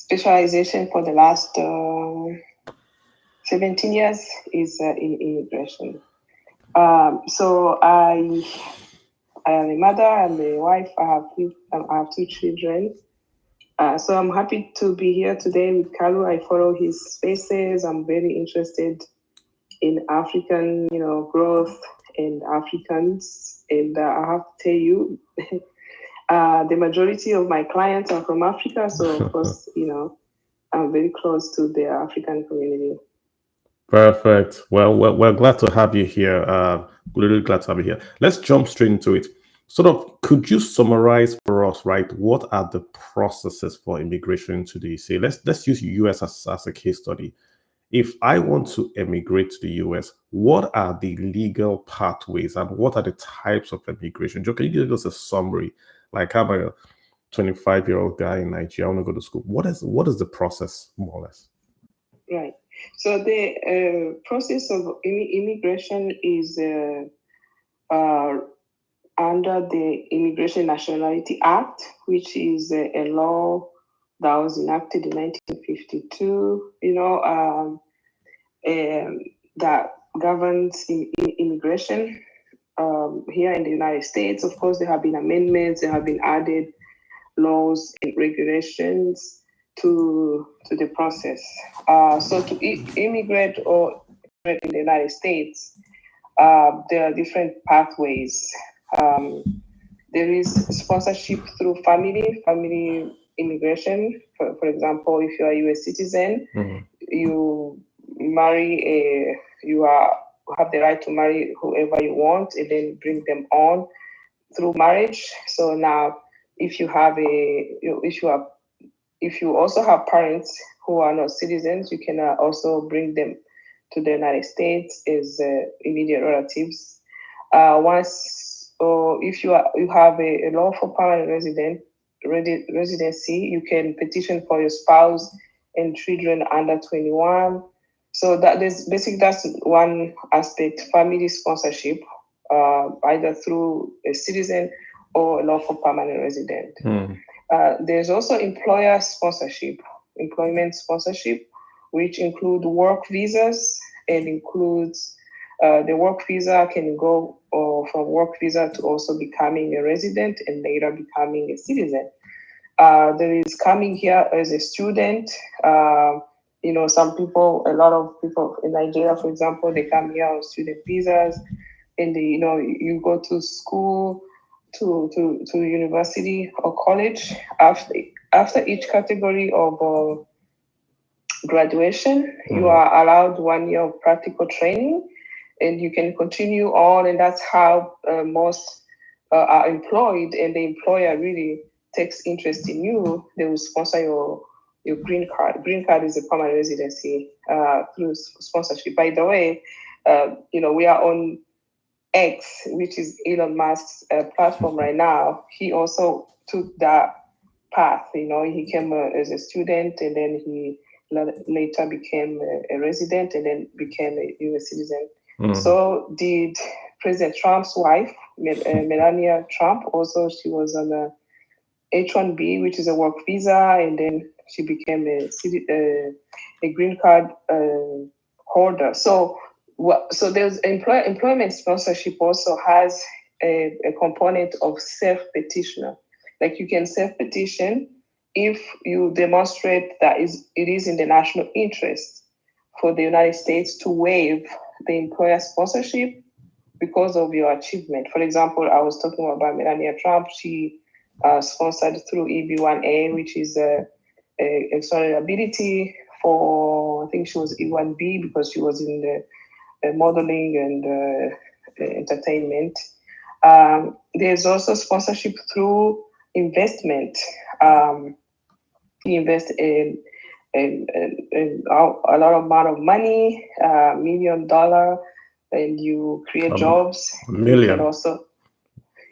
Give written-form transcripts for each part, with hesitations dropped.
specialization for the last 17 years is in immigration. So I am a mother, I'm a wife, I have two children. So I'm happy to be here today with Kalu. I follow his spaces. I'm very interested in African, growth and Africans. And I have to tell you, the majority of my clients are from Africa. So of course, I'm very close to the African community. Perfect. Well, we're glad to have you here. Really glad to have you here. Let's jump straight into it. Sort of, could you summarize for us, right? What are the processes for immigration to the USA? Let's use US as a case study. If I want to emigrate to the US, what are the legal pathways and what are the types of immigration? Joe, can you give us a summary? Like, I'm a 25-year-old guy in Nigeria, I want to go to school. What is the process, more or less? Right. So the process of immigration is uh, under the Immigration Nationality Act, which is a law that was enacted in 1952. That governs immigration here in the United States. Of course, there have been amendments, there have been added laws and regulations to the process. So to immigrate or immigrate in the United States, there are different pathways. Um, there is sponsorship through family immigration. For example, if you are a U.S. citizen, you marry you have the right to marry whoever you want and then bring them on through marriage. So now, if you have if you also have parents who are not citizens, you can also bring them to the United States as immediate relatives. Once, or if you have a lawful permanent residency, you can petition for your spouse and children under 21. So that's one aspect: family sponsorship, either through a citizen or a lawful permanent resident. There's also employment sponsorship, which include work visas and includes the work visa can go from work visa to also becoming a resident and later becoming a citizen. There is coming here as a student. A lot of people in Nigeria, for example, they come here on student visas, and you go to school, to university or college. After each category of graduation, you are allowed 1 year of practical training, and you can continue on, and that's how most are employed, and the employer really takes interest in you. They will sponsor your green card. Green card is a permanent residency through sponsorship. By the way, we are on X, which is Elon Musk's platform right now. He also took that path. He came as a student, and then he later became a resident, and then became a U.S. citizen. So did President Trump's wife, Melania Trump. Also, she was on a H-1B, which is a work visa, and then she became a green card holder. So there's employment sponsorship also has a component of self-petitioner. Like, you can self-petition if you demonstrate that it is in the national interest for the United States to waive the employer sponsorship because of your achievement. For example, I was talking about Melania Trump. She sponsored through EB1A, which is a extraordinary ability for, I think she was E1B because she was in the modeling and entertainment. There's also sponsorship through investment. You invest in a lot of amount of money, $1 million, and you create jobs. Million. You can also,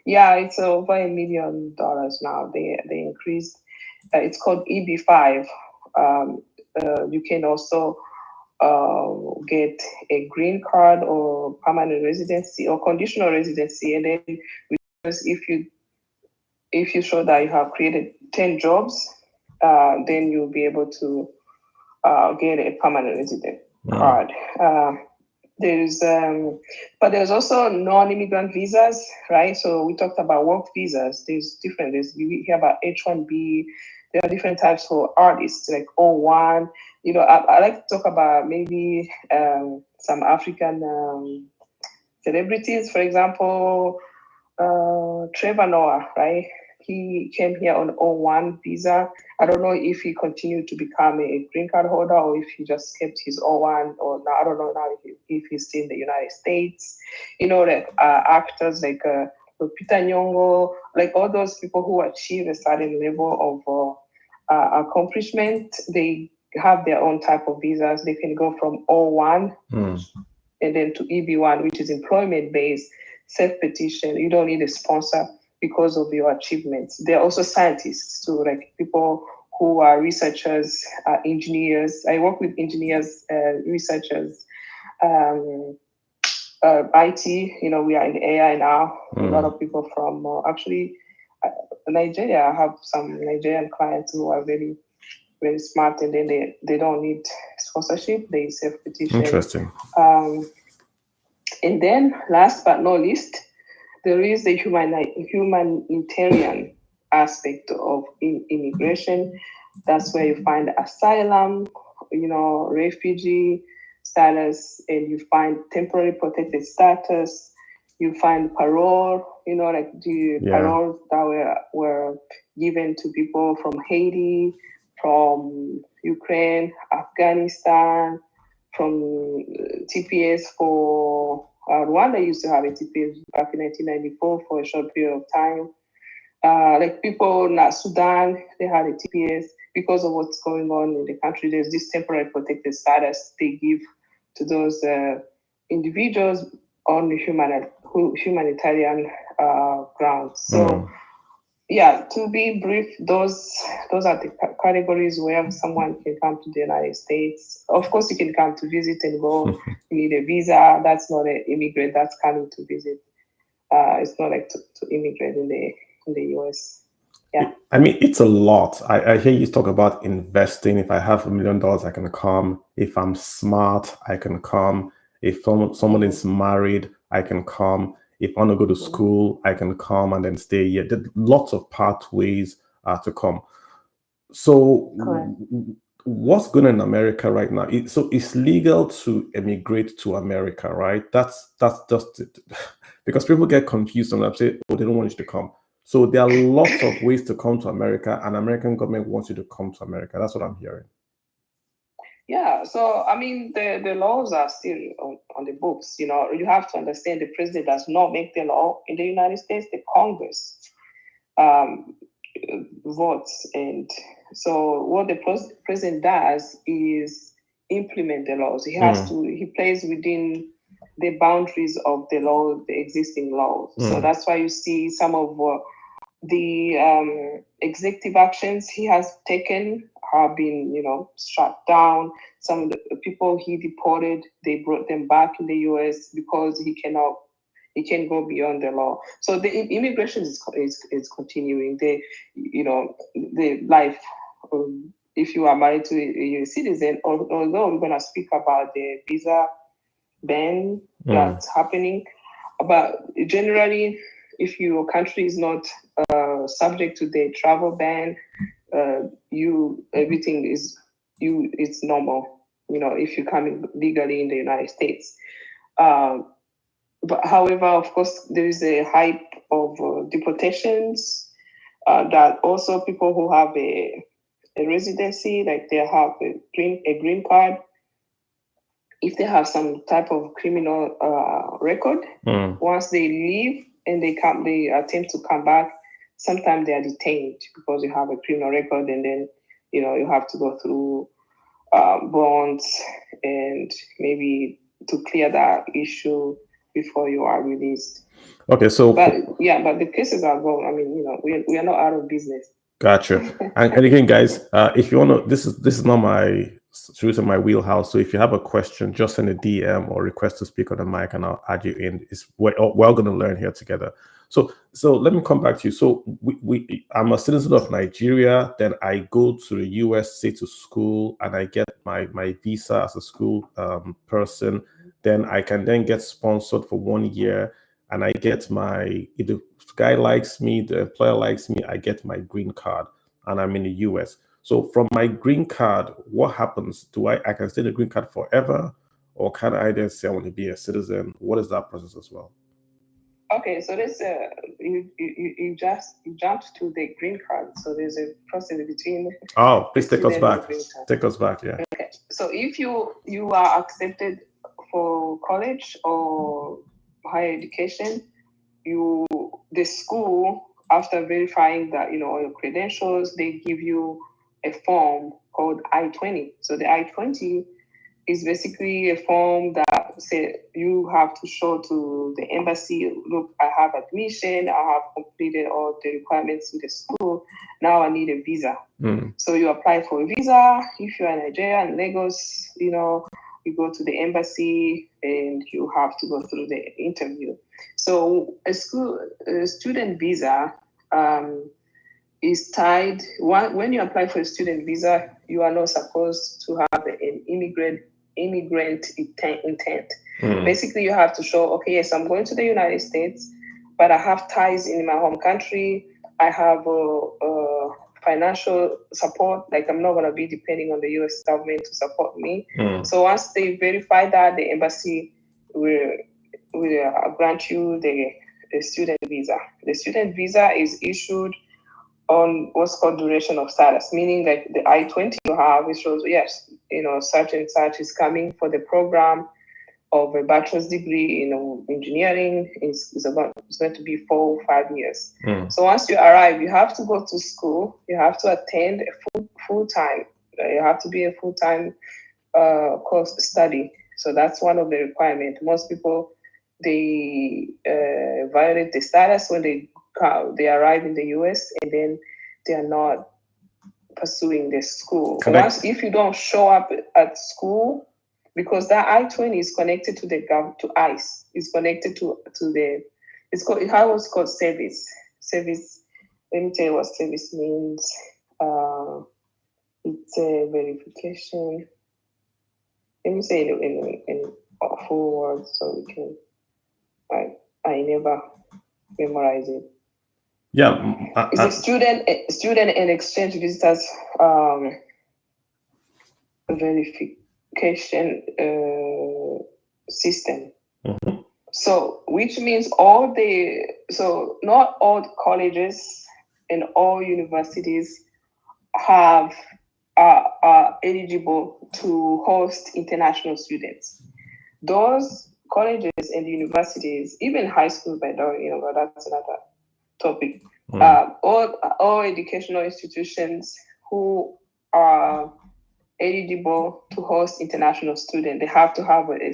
yeah, it's over $1 million now. They increased. It's called EB5. You can also get a green card or permanent residency or conditional residency, and then if you show that you have created 10 jobs, then you'll be able to get a permanent resident card. But there's also non-immigrant visas, right? So we talked about work visas. There's different. You hear about H-1B. There are different types for artists, like O-1. I like to talk about maybe some African celebrities, for example, Trevor Noah, right? He came here on O1 visa. I don't know if he continued to become a green card holder or if he just kept his O1, or now I don't know now if he's still in the United States. Like actors like Lupita Nyong'o, like all those people who achieve a certain level of accomplishment, they have their own type of visas. They can go from O1 and then to EB1, which is employment-based self-petition. You don't need a sponsor because of your achievements. There are also scientists too, like people who are researchers, engineers. I work with engineers, researchers, IT. We are in AI now. A lot of people from actually Nigeria. I have some Nigerian clients who are very, very smart, and then they don't need sponsorship. They self-petition. Interesting. And then, last but not least, there is the humanitarian aspect of immigration. That's where you find asylum, refugee status, and you find temporary protected status. You find parole, like the paroles that were given to people from Haiti, from Ukraine, Afghanistan, from TPS for Rwanda used to have a TPS back in 1994 for a short period of time. Like people in Sudan, they had a TPS because of what's going on in the country. There's this temporary protected status they give to those individuals on the humanitarian grounds. So, to be brief, those are the categories where someone can come to the United States. Of course, you can come to visit and go. You need a visa. That's not an immigrant. That's coming to visit. It's not like to immigrate in the US. Yeah. I mean, it's a lot. I hear you talk about investing. If I have $1 million, I can come. If I'm smart, I can come. If someone is married, I can come. If I want to go to school, I can come and then stay here. There's lots of pathways to come. So what's going on in America right now? So it's legal to emigrate to America, right? That's just it. Because people get confused and say, oh, they don't want you to come. So there are lots of ways to come to America, and American government wants you to come to America. That's what I'm hearing. Yeah, so I mean, the laws are still on the books. You have to understand the president does not make the law in the United States. The Congress votes, and so what the president does is implement the laws. He plays within the boundaries of the law, the existing laws. So that's why you see some of the executive actions he has taken have been, shut down. Some of the people he deported, they brought them back in the U.S. because he can't go beyond the law. So the immigration is continuing. The life. If you are married to a citizen, although we're going to speak about the visa ban that's happening, but generally, if your country is not subject to the travel ban, it's normal. If you come in legally in the United States. But however, of course, there is a hype of deportations that also people who have a residency, like they have a green card, if they have some type of criminal record, once they leave and they attempt to come back, sometimes they are detained because you have a criminal record, and then you have to go through bonds and maybe to clear that issue before you are released. Okay, so but the cases are going. I mean, we are not out of business. Gotcha. and again, guys, if you want to, this is not my wheelhouse. So if you have a question, just send a DM or request to speak on the mic, and I'll add you in. We're all going to learn here together. So let me come back to you. So I'm a citizen of Nigeria. Then I go to the US, say to school, and I get my visa as a school person. Then I can then get sponsored for 1 year, and I get my if the guy likes me, the employer likes me, I get my green card, and I'm in the US. So from my green card, what happens? Do I can stay the green card forever, or can I then say I want to be a citizen? What is that process as well? Okay, so this you jumped to the green card. So there's a process between Oh, the please take us student and back. green card. Take us back, yeah. Okay, so if you are accepted for college or higher education, the school, after verifying that all your credentials, they give you a form called I-20. So the I-20 is basically a form that say you have to show to the embassy, look, I have admission, I have completed all the requirements in the school, now I need a visa. So you apply for a visa. If you're in Nigeria and Lagos, you go to the embassy and you have to go through the interview. So a student visa is tied. When you apply for a student visa, you are not supposed to have an immigrant intent. Basically, you have to show, okay, yes, I'm going to the United States, but I have ties in my home country. I have financial support. Like, I'm not going to be depending on the U.S. government to support me. So once they verify that, the embassy will grant you the student visa. The student visa is issued on what's called duration of status, meaning that the I-20 you have, it shows, yes, such and such is coming for the program of a bachelor's degree in engineering. It's going to be 4 or 5 years. So once you arrive, you have to go to school. You have to attend a full time. You have to be a full time course study. So that's one of the requirements. Most people, they violate the status when they arrive in the US, and then they are not pursuing the school. If you don't show up at school, because that I-20 is connected to ICE, it's connected to the how it's called service. Service. Let me tell you what service means. It's a verification. Let me say it in full words so we can. I never memorize it. Yeah, it's a student and exchange visitors verification system. So, which means not all colleges and all universities are eligible to host international students. Those colleges and universities, even high school, by the way, but that's another topic. All educational institutions who are eligible to host international students, they have to have a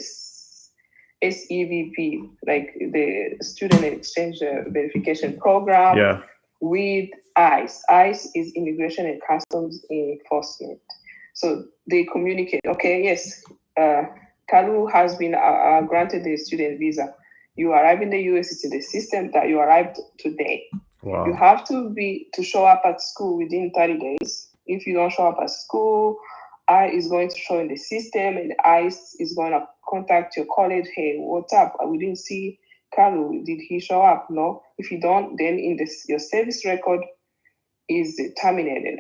SEVP, like the Student Exchange Verification Program, with ICE. ICE is Immigration and Customs Enforcement. So they communicate, okay, yes, Kalu has been granted the student visa. You arrive in the US, it's in the system that you arrived today. Wow. You have to show up at school within 30 days. If you don't show up at school, I is going to show in the system, and ICE is going to contact your college. Hey, what's up? We didn't see Kalu. Did he show up? No. If you don't, then your service record is terminated.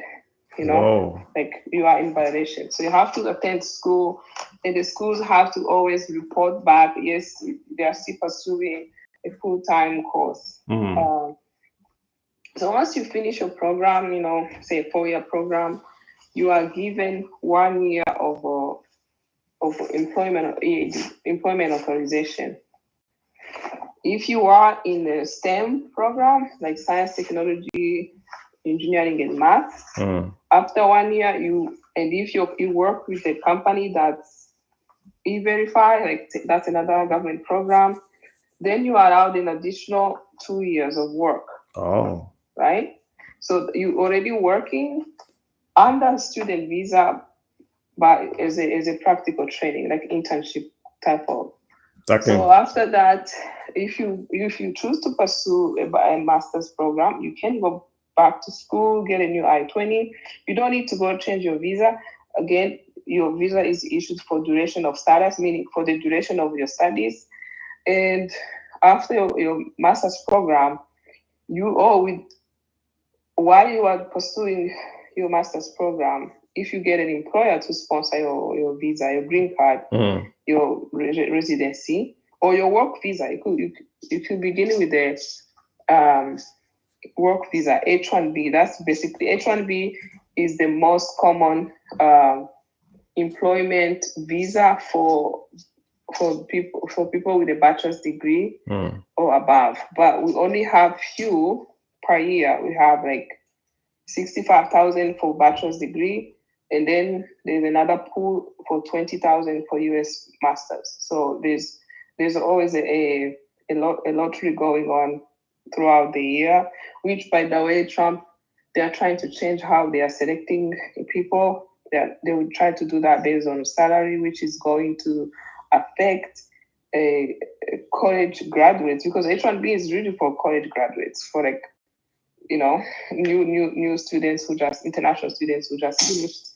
Like you are in violation. So you have to attend school, and the schools have to always report back. Yes, they are still pursuing a full-time course. So once you finish your program, say a 4-year program, you are given 1 year of employment authorization. If you are in a STEM program, like science, technology, engineering, and math, after 1 year, if you work with a company that's E-Verify, like that's another government program, then you are allowed an additional 2 years of work. Oh. Right? So you already working under student visa, but as a practical training, like internship type of So after that, if you choose to pursue a master's program, you can go back to school, get a new I-20. You don't need to go change your visa. Again, your visa is issued for duration of status, meaning for the duration of your studies. And after your master's program, while you are pursuing your master's program, if you get an employer to sponsor your visa, your green card, your residency, or your work visa, you could be dealing with the work visa, H-1B. That's basically H-1B is the most common employment visa for people with a bachelor's degree or above. But we only have few per year. We have like 65,000 for bachelor's degree, and then there's another pool for 20,000 for US masters. So there's always a lottery going on throughout the year, which, by the way, Trump, they are trying to change how they are selecting people. They will try to do that based on salary, which is going to affect college graduates, because H-1B is really for college graduates, for like, new students international students who just finished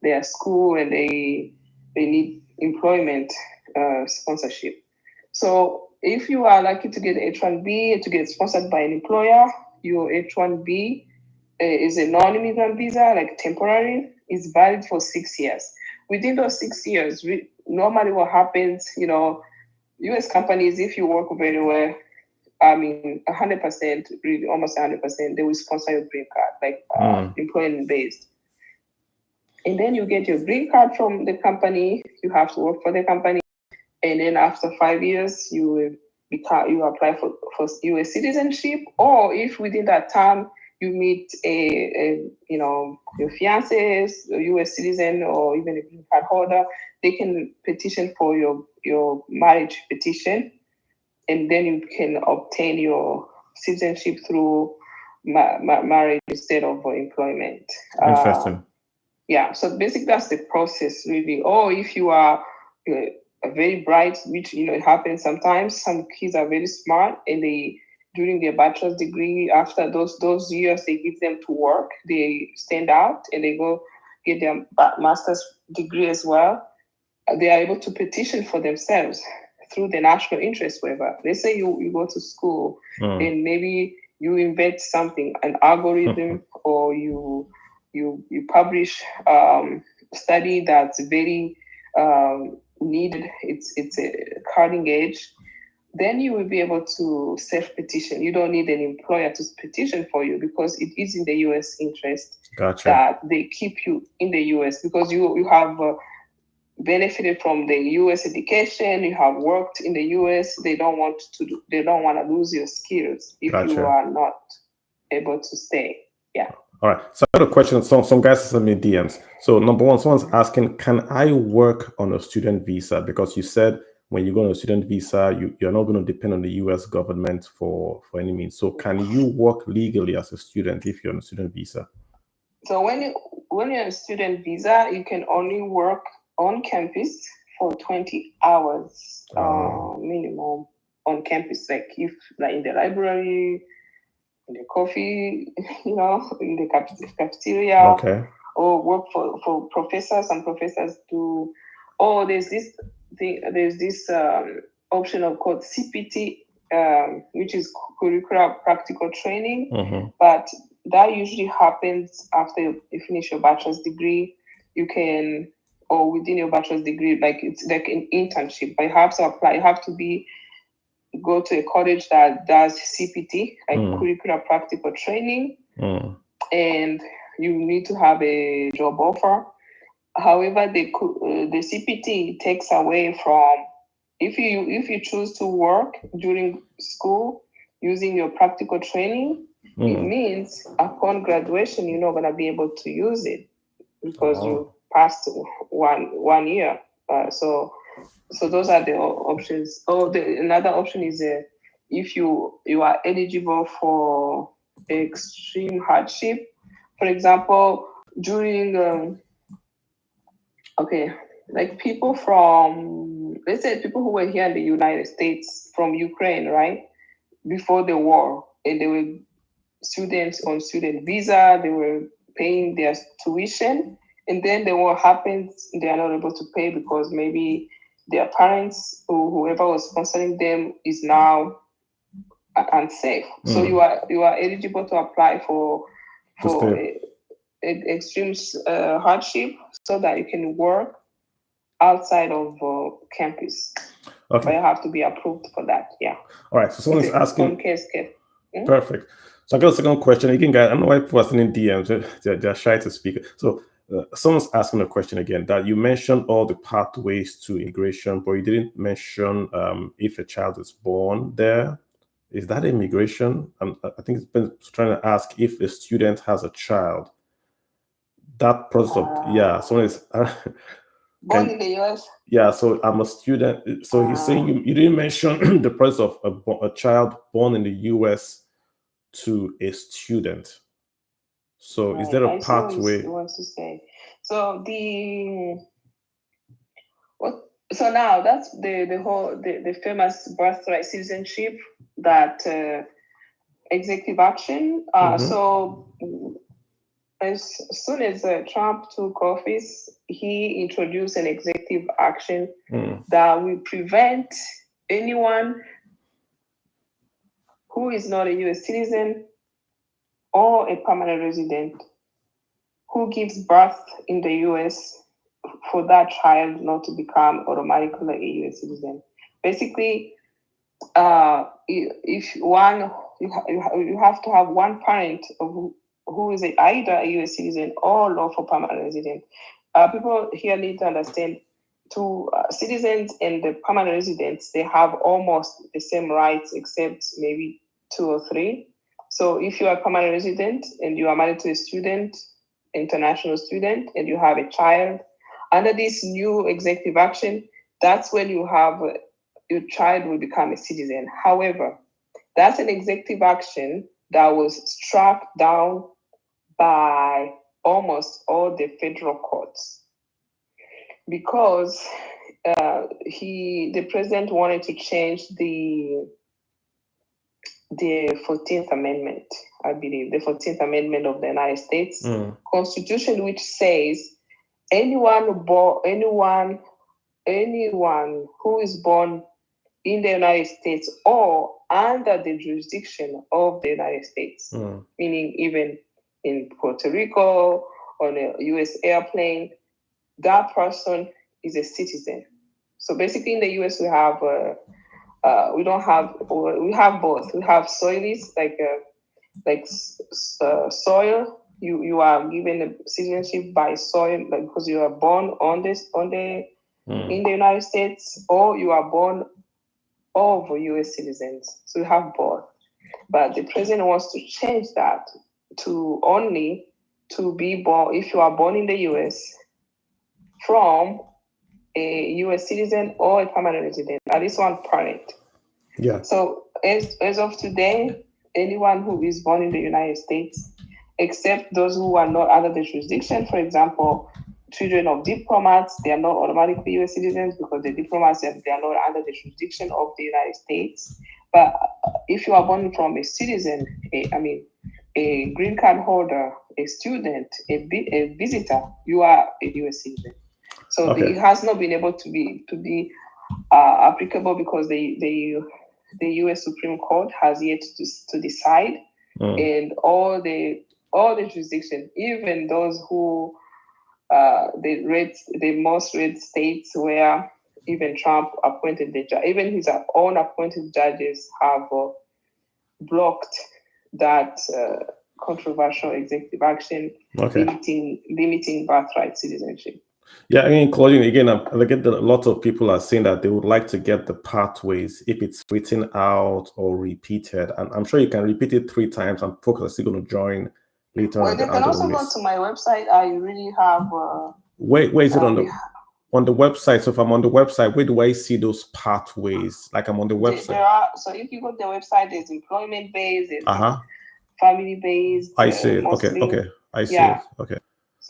their school and they need employment sponsorship. So if you are lucky to get H-1B, to get sponsored by an employer, your H-1B is a non-immigrant visa, like temporary, is valid for 6 years. Within those 6 years, normally what happens, US companies, if you work very well, 100%, really almost 100%, they will sponsor your green card, like employment based. And then you get your green card from the company. You have to work for the company, and then after 5 years, you apply for US citizenship. Or if within that time you meet your fiance, a US citizen, or even a green card holder, they can petition for your marriage petition. And then you can obtain your citizenship through marriage instead of employment. Interesting. Yeah, so basically that's the process, really. Or if you are very bright, which it happens sometimes. Some kids are very smart, and during their bachelor's degree, after those years, they give them to work. They stand out and they go get their master's degree as well. They are able to petition for themselves through the national interest waiver. Let's say you go to school and maybe you invent something, an algorithm, or you publish study that's very needed. It's a cutting edge. Then you will be able to self-petition. You don't need an employer to petition for you, because it is in the U.S. interest that they keep you in the U.S. because you have benefited from the U.S. education. You have worked in the U.S. They don't want to lose your skills if you are not able to stay. Yeah. All right. So I have a question. Some guys sent me DMs. So number one, someone's asking, can I work on a student visa? Because you said when you go on a student visa, you're not going to depend on the U.S. government for any means. So can you work legally as a student if you're on a student visa? So when you're on a student visa, you can only work on campus for 20 hours minimum on campus. Like if in the library, in the coffee, in the cafeteria, or work for professors. Some professors do. Oh, there's this thing. There's this option called CPT, which is curricular practical training. But that usually happens after you finish your bachelor's degree. You can, or within your bachelor's degree, like it's like an internship. But you have to apply. You have to go to a college that does CPT, like curricular practical training, and you need to have a job offer. However, the CPT takes away from if you choose to work during school using your practical training. It means upon graduation you're not gonna be able to use it because you passed one year. So those are the options. Another option is if you are eligible for extreme hardship. For example, during Like people from, let's say people who were here in the United States from Ukraine, right? Before the war, and they were students on student visa, they were paying their tuition, and then the war happens, they are not able to pay because maybe their parents or whoever was sponsoring them is now unsafe. So you are eligible to apply for Just extreme hardship so that you can work outside of campus. okay. But you have to be approved for that. Yeah. All right. So someone's asking. Perfect. So I got a second question. Again, guys, I don't know why people are sending DMs. They're shy to speak. So someone's asking a question again that you mentioned all the pathways to immigration, but you didn't mention if a child is born there. Is that immigration? I think it's been trying to ask if a student has a child. That process of, someone is born in the US. Yeah, so I'm a student. So he's saying you didn't mention the process of a child born in the US to a student. So is there a pathway? Wants to say. So so now that's the famous birthright citizenship that executive action. So as soon as Trump took office, he introduced an executive action that will prevent anyone who is not a U.S. citizen or a permanent resident who gives birth in the U.S. for that child not to become automatically a U.S. citizen. Basically, if one you have to have one parent who is either a U.S. citizen or lawful permanent resident. People here need to understand citizens and the permanent residents, they have almost the same rights except maybe 2 or 3. So if you are a permanent resident and you are married to a student, international student, and you have a child, under this new executive action, that's when you have your child will become a citizen. However, that's an executive action that was struck down by almost all the federal courts because the president wanted to change the 14th Amendment, I believe, the 14th Amendment of the United States Constitution, which says anyone who is born in the United States or under the jurisdiction of the United States, meaning even in Puerto Rico, on a U.S. airplane, that person is a citizen. So basically in the U.S. we have we have both. We have soilies like soil. You are given a citizenship by soil, like because you are born in the United States, or you are born of U.S. citizens. So you have both. But the president wants to change that to only to be born if you are born in the U.S. from a U.S. citizen or a permanent resident, at least one parent. Yeah. So as of today, anyone who is born in the United States, except those who are not under the jurisdiction, for example, children of diplomats, they are not automatically U.S. citizens because the diplomats, they are not under the jurisdiction of the United States. But if you are born from a citizen, a green card holder, a student, a visitor, you are a U.S. citizen. So it has not been able to be applicable because the U.S. Supreme Court has yet to decide, and all the jurisdictions, even those who the most red states where even Trump appointed even his own appointed judges have blocked that controversial executive action limiting birthright citizenship. Yeah, in closing, again, I get that a lot of people are saying that they would like to get the pathways if it's written out or repeated. And I'm sure you can repeat it 3 times and folks are still going to join later on. They can also go to my website. I really have... where is it on the website? So if I'm on the website, where do I see those pathways? Like I'm on the website. So if you go to the website, there's employment-based, there's family-based. I see it. Okay. I see it. Okay.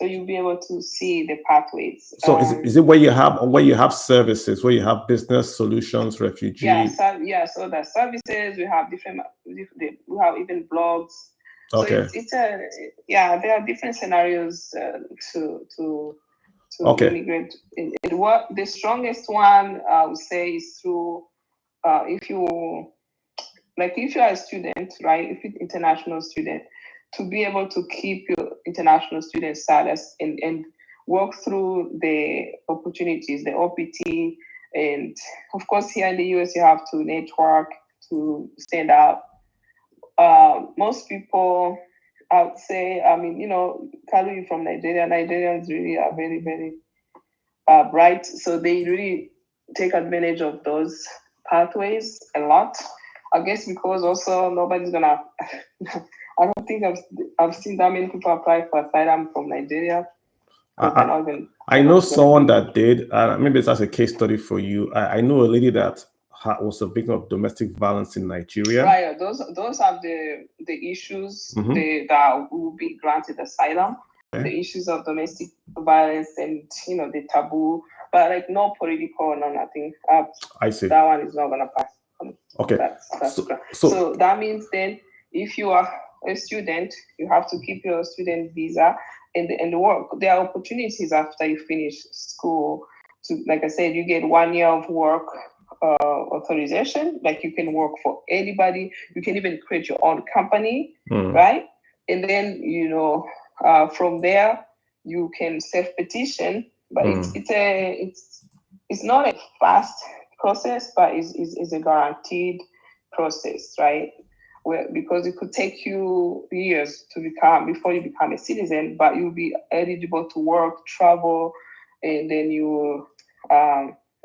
So you'll be able to see the pathways. So is it where you have services, where you have business solutions, refugee? So the services, we have we have even blogs. So Okay. there are different scenarios to Okay. immigrate. The strongest one I would say is through if you are a student, right? If you're international student, to be able to keep your international student status and work through the opportunities, the OPT, and of course here in the US you have to network to stand out. Most people, I would say, Kalu from Nigeria. Nigerians really are very, very bright, so they really take advantage of those pathways a lot. I guess because also nobody's gonna. I don't think I've seen that many people apply for asylum from Nigeria. I know someone that did. Maybe it's as a case study for you. I know a lady that was a victim of domestic violence in Nigeria. Right. Those are the issues that will be granted asylum. Okay. The issues of domestic violence and the taboo, but like no political, no nothing. I see. That one is not gonna pass. Okay. So that means then if you are a student, you have to keep your student visa and work. There are opportunities after you finish school to, like I said, you get 1 year of work authorization. Like you can work for anybody. You can even create your own company, right? And then from there you can self-petition, but it's not a fast process, but is a guaranteed process, right? Because it could take you years before you become a citizen, but you'll be eligible to work, travel, and then you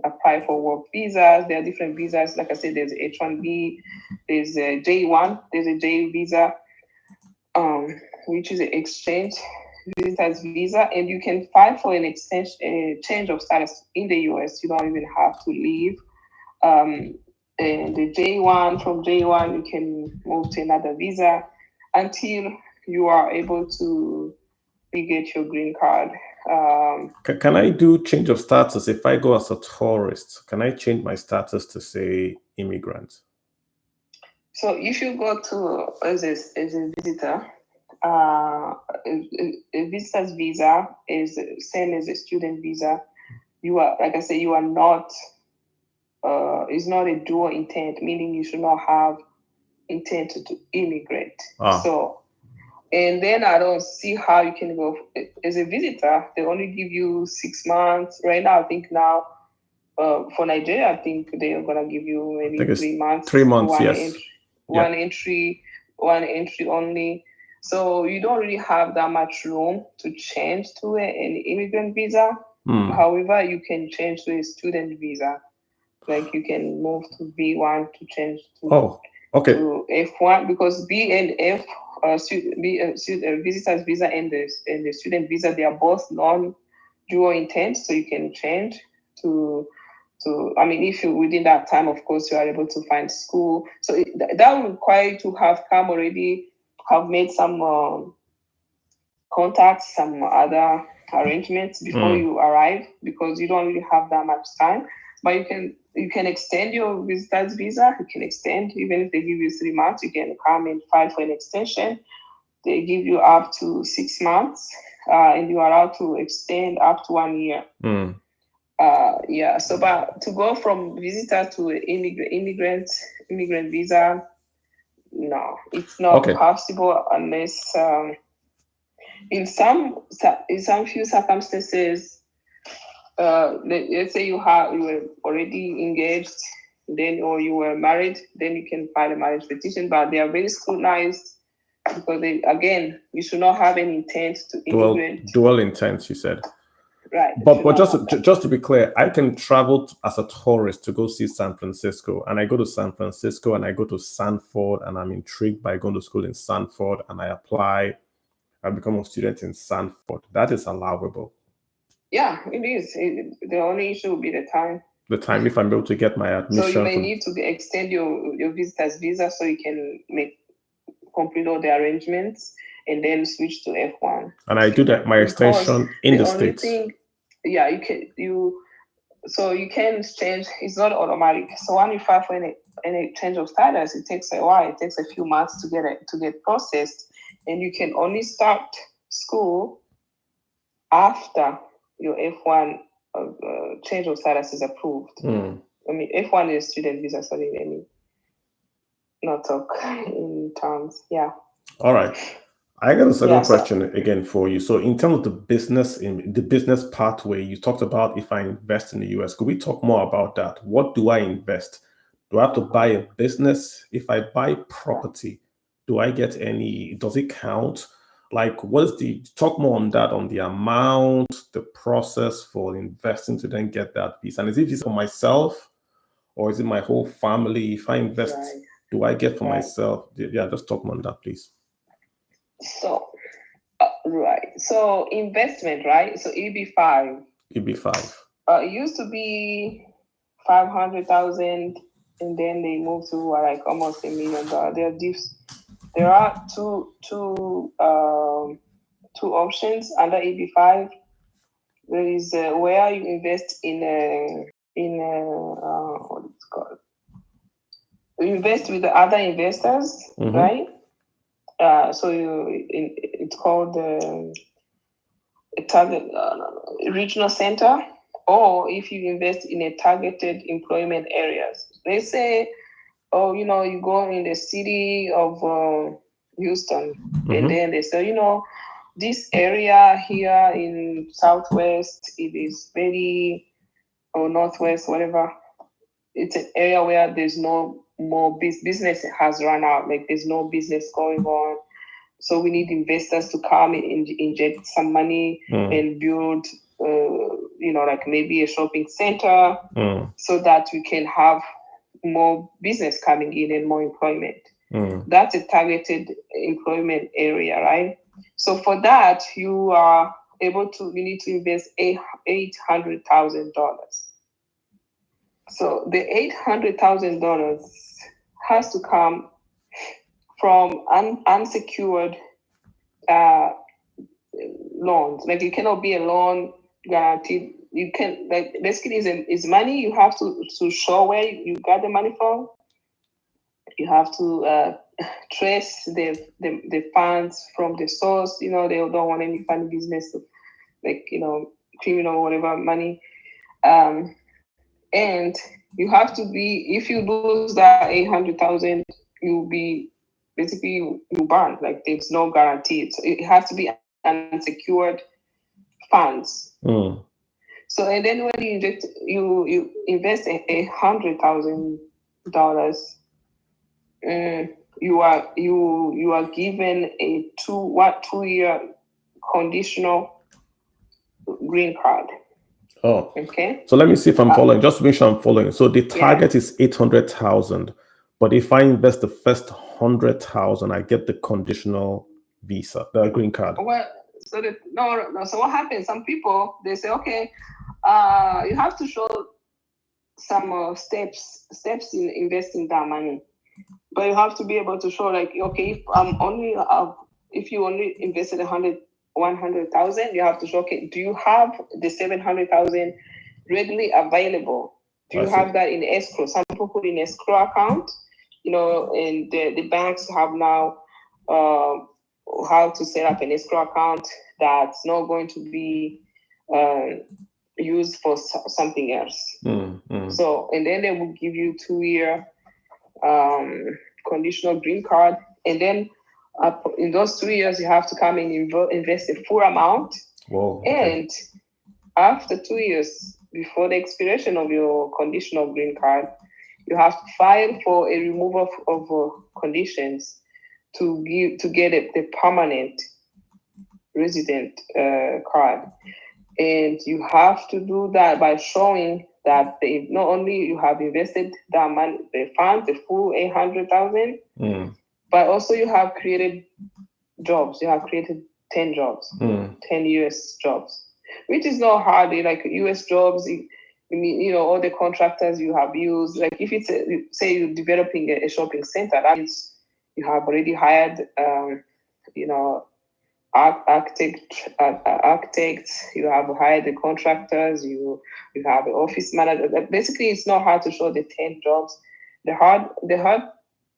apply for work visas. There are different visas. Like I said, there's H1B, there's a J1, there's a J visa, which is an exchange visitors visa, and you can file for an change of status in the US. You don't even have to leave. And the J1, from J1, you can move to another visa until you are able to get your green card. Can I do change of status if I go as a tourist? Can I change my status to say immigrant? So if you go to as a visitor, a visitor's visa is same as a student visa. You are, like I say, you are not. It's not a dual intent, meaning you should not have intent to immigrate. So, and then I don't see how you can go as a visitor. They only give you 6 months. Right now, I think for Nigeria, I think they are gonna give you maybe 3 months. 3 months, yes. One entry only. So you don't really have that much room to change to an immigrant visa. However, you can change to a student visa. Like you can move to B1 to change to F1, because B and F, visitor's visa and the student visa, they are both non-dual intent, so you can change to. If you within that time, of course, you are able to find school. So that will require you to have made some contacts, some other arrangements before you arrive, because you don't really have that much time. But you can extend your visitor's visa. You can extend, even if they give you 3 months, you can come and file for an extension. They give you up to 6 months, and you are allowed to extend up to 1 year. So, but to go from visitor to immigrant visa, no, it's not possible unless in some few circumstances. Let's say you were already engaged, or you were married, then you can file a marriage petition. But they are very scrutinized because you should not have any intent to immigrate. Dual intent, you said. Right. But just to be clear, I can travel as a tourist to go see San Francisco, and I go to San Francisco and I go to Sanford, and I'm intrigued by going to school in Sanford, and I apply. I become a student in Sanford. That is allowable. Yeah, it is. The only issue will be the time. The time, if I'm able to get my admission. So you may need to extend your visitor's visa so you can complete all the arrangements. and then switch to F1. And I do that my Because extension in the the only States. thing, yeah, you can change. It's not automatic. So when you file for any change of status, it takes a while. It takes a few months to get processed, and you can only start school after your F1 change of status is approved. I mean, F1 is student visa, sorry, let me not talk in terms. Yeah. All right. I got a second Yeah, so question again for you. So in terms of the business pathway, you talked about if I invest in the US. Could we talk more about that? What do I invest? Do I have to buy a business? If I buy property, do I get any, does it count? Like, what is talk more on that, on the amount, the process for investing to then get that visa? And is it just for myself or is it my whole family? If I invest, right, do I get for right. myself? Yeah, just talk more on that, please. So right. So investment, right? So EB5. EB5. It used to be 500,000, and then they moved to like almost $1 million. There are two options under EB5. There is where you invest what it's called. You invest with the other investors, right? So it's called a target regional center, or if you invest in a targeted employment areas. They say, oh, you go in the city of Houston, and then they say, this area here in Southwest, it is very, or Northwest, whatever. It's an area where there's no more business has run out. Like there's no business going on. So we need investors to come and inject some money and build, like maybe a shopping center so that we can have more business coming in and more employment. That's a targeted employment area, right? So for that, you need to invest $800,000. So the $800,000 has to come from unsecured loans. Like it cannot be a loan guaranteed. You can, like, basically is money. You have to show where you got the money from. You have to trace the funds from the source. They don't want any funny business, like criminal whatever money. And you have to be, if you lose that 800,000, you'll be basically you burn. Like there's no guarantee. So it has to be unsecured funds. So and then when you invest $100,000, you are given a 2-year conditional green card. Oh, okay. So let me see if I'm following. Just to make sure I'm following. So the target is 800,000, but if I invest the first 100,000, I get the conditional visa, the green card. Well, so no. So what happens? Some people they say, okay, you have to show some steps in investing that money, but you have to be able to show, like, okay, if you only invested 100,000, you have to show, okay, do you have the 700,000 readily available? Do you have that in escrow? Some people put in escrow account, and the banks have now how to set up an escrow account that's not going to be used for something else. So, and then they will give you 2-year conditional green card, and then in those 2 years you have to come and invest a full amount. Whoa, and after 2 years, before the expiration of your conditional green card, you have to file for a removal of conditions to get the permanent resident card. And you have to do that by showing that not only you have invested that money, the funds, the full 800,000, but also you have created jobs. You have created 10 jobs, 10 US jobs, which is not hard. Like US jobs, all the contractors you have used. Like if it's say you're developing a shopping center, that means you have already hired, architects, you have hired the contractors, you have the office manager. Basically, it's not hard to show the 10 jobs. The hard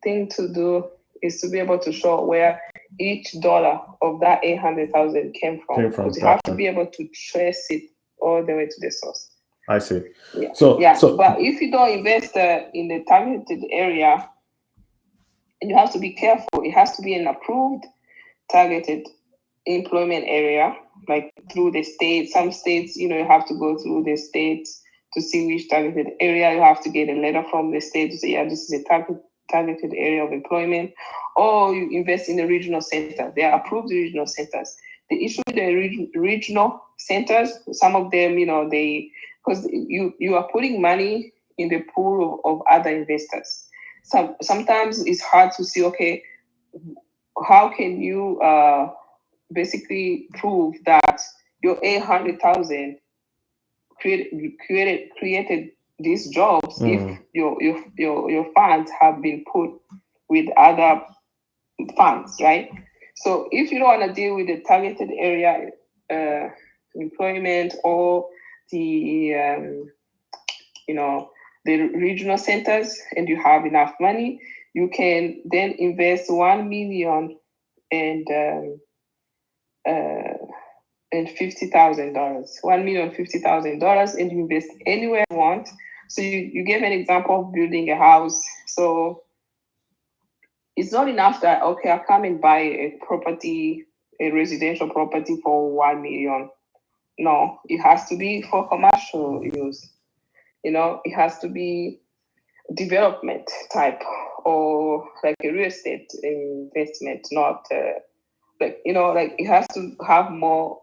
thing to do is to be able to show where each dollar of that 800,000 came from. Because you have to be able to trace it all the way to the source. I see. Yeah. But if you don't invest in the targeted area, and you have to be careful, it has to be an approved targeted employment area, like through the state. Some states, you have to go through the states to see which targeted area. You have to get a letter from the state to say, yeah, this is a targeted area of employment. Or you invest in the regional centers. They are approved regional centers. The issue with the regional centers, some of them, because you are putting money in the pool of other investors. Sometimes it's hard to see, okay, how can you basically prove that your 800,000 created these jobs if your funds have been put with other funds, right? So if you don't want to deal with the targeted area employment or the the regional centers, and you have enough money, you can then invest 1 million and $50,000, $1,050,000, and you invest anywhere you want. So you gave an example of building a house. So it's not enough that, okay, I come and buy a residential property for 1 million. No, it has to be for commercial use. It has to be development type, or like a real estate investment, not it has to have more.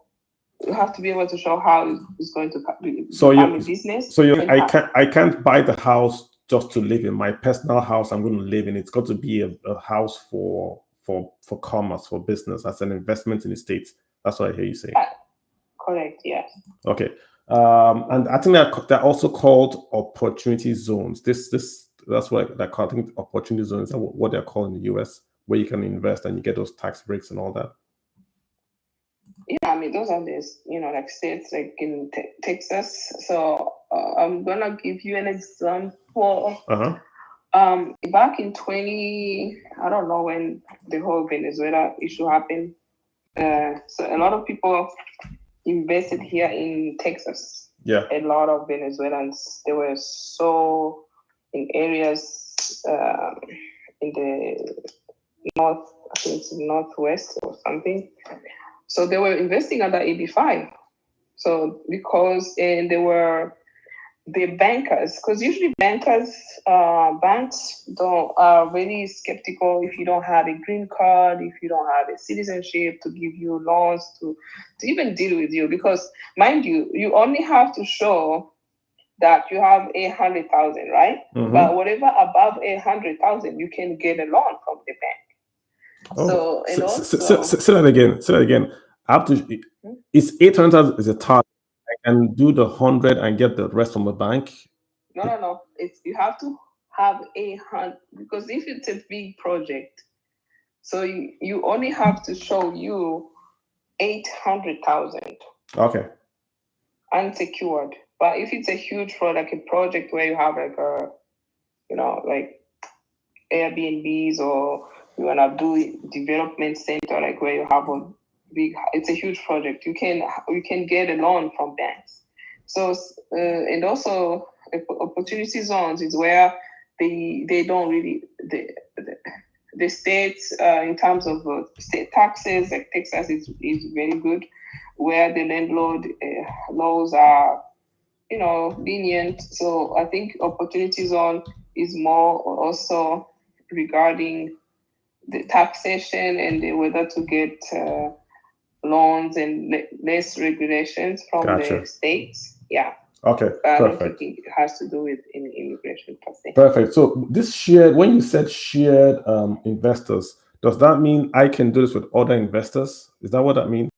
You have to be able to show how it's going to become a business. So I can't buy the house just to live in. My personal house I'm going to live in. It's got to be a house for commerce, for business, as an investment in the States. That's what I hear you saying. Correct. Yes. Okay. And I think they're also called opportunity zones. That's what they're called. I think opportunity zones are what they're called in the US, where you can invest and you get those tax breaks and all that. Yeah, I mean, those are these, like states like in Texas. So I'm gonna give you an example. Back in I don't know when the whole Venezuela issue happened. So a lot of people invested here in Texas. Yeah. A lot of Venezuelans. They were so in areas in the north, I think it's northwest or something. So they were investing under AB5. So they were the bankers, because usually banks are very skeptical if you don't have a green card, if you don't have a citizenship to give you loans to even deal with you. Because mind you, you only have to show that you have 800,000, right? Mm-hmm. But whatever above 800,000, you can get a loan from the bank. Oh. Say that again. It's 800 is a target. I can do the 100 and get the rest from the bank. No. You have to have 800, because if it's a big project, so you only have to show you 800,000. Okay. Unsecured. But if it's a huge project, like a project where you have like Airbnbs, or you wanna do development center, like where you have it's a huge project. You can get a loan from banks. So and also opportunity zones is where they don't really the states in terms of state taxes, like Texas is very good, where the landlord laws are lenient. So I think opportunity zone is more also regarding the taxation and whether to get loans and less regulations from the states. Yeah. Okay. I don't think it has to do with immigration per se. Perfect. So when you said shared investors, does that mean I can do this with other investors? Is that what that means?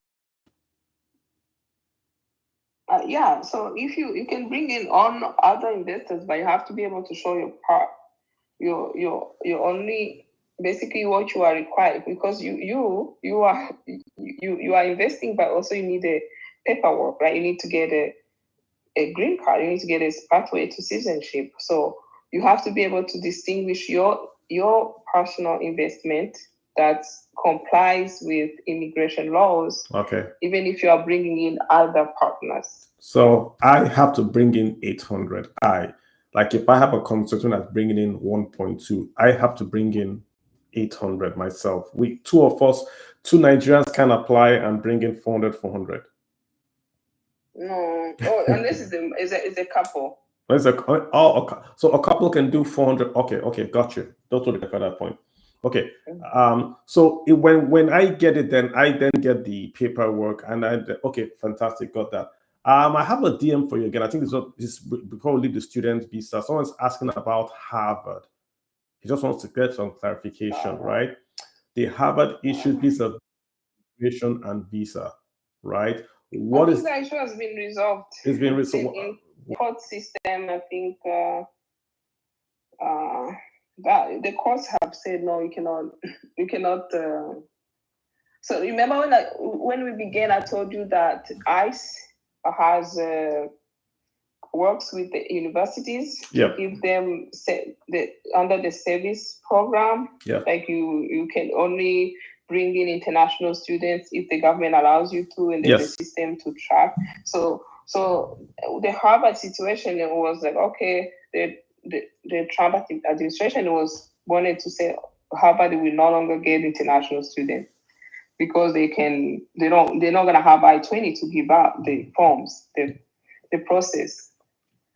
Yeah. So if you can bring in on other investors, but you have to be able to show your part. You're only basically what you are required, because you you are investing, but also you need a paperwork, right? You need to get a green card. You need to get a pathway to citizenship. So you have to be able to distinguish your personal investment that complies with immigration laws, Okay. even if you are bringing in other partners. So I have to bring in 800. Like if I have a constituent that's bringing in 1.2, I have to bring in 800 myself. We two of us, two Nigerians can apply and bring in 400, 400. No, unless it's a couple. So a couple can do 400. Okay, got you. Don't totally get that point. Okay. So when I get it, then I then get the paperwork, and okay, fantastic, got that. I have a DM for you again. I think this before we leave the student visa. Someone's asking about Harvard. He just wants to get some clarification, right? The Harvard issued visa and visa, right? What is the issue has been resolved? It's been resolved in court system. I think that the courts have said no, you cannot. So remember when we began, I told you that ICE has works with the universities to give them under the service program. Like you can only bring in international students if the government allows you to, and there's a system to track. So the Harvard situation, it was like, okay, the Trump administration wanted to say Harvard will no longer get international students because they're not gonna have I-20 to give out the forms, the process,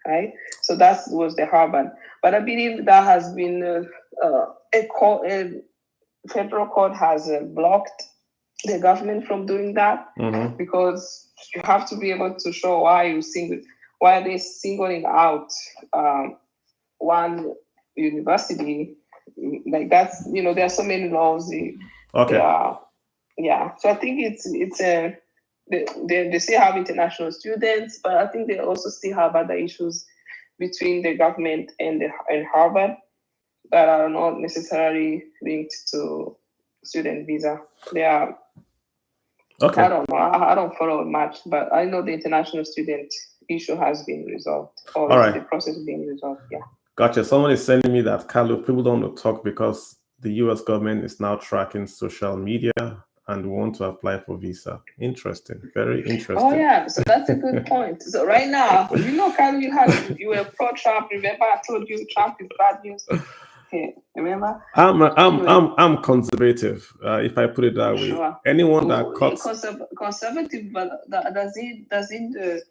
right? So that was the Harvard. But I believe that has been a federal court has blocked the government from doing that, because you have to be able to show why they're singling out one university. Like that's, there are so many laws. Yeah. So I think it's they still have international students, but I think they also still have other issues between the government and Harvard that are not necessarily linked to student visa. They are. Okay. I don't know. I don't follow much, but I know the international student issue has been resolved, or is the process being resolved? Yeah. Gotcha. Someone is sending me that, Carlo, people don't want to talk because the US government is now tracking social media and want to apply for visa. Interesting. Very interesting. Oh yeah, so that's a good point. So right now, Carlo, you were pro-Trump. Remember, I told you Trump is bad news. Okay, remember? I'm conservative, if I put it that way. Sure. Anyone that cuts conservative, but doesn't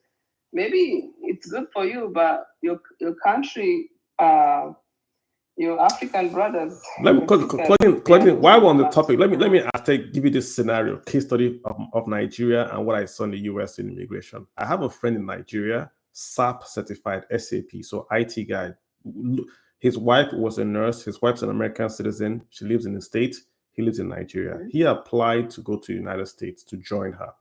maybe it's good for you, but your country, your African brothers. Claudine, while we're on the topic, let me give you this scenario, case study of Nigeria and what I saw in the US in immigration. I have a friend in Nigeria, SAP certified, SAP, so IT guy. His wife was a nurse. His wife's an American citizen. She lives in the States. He lives in Nigeria. He applied to go to the United States to join her.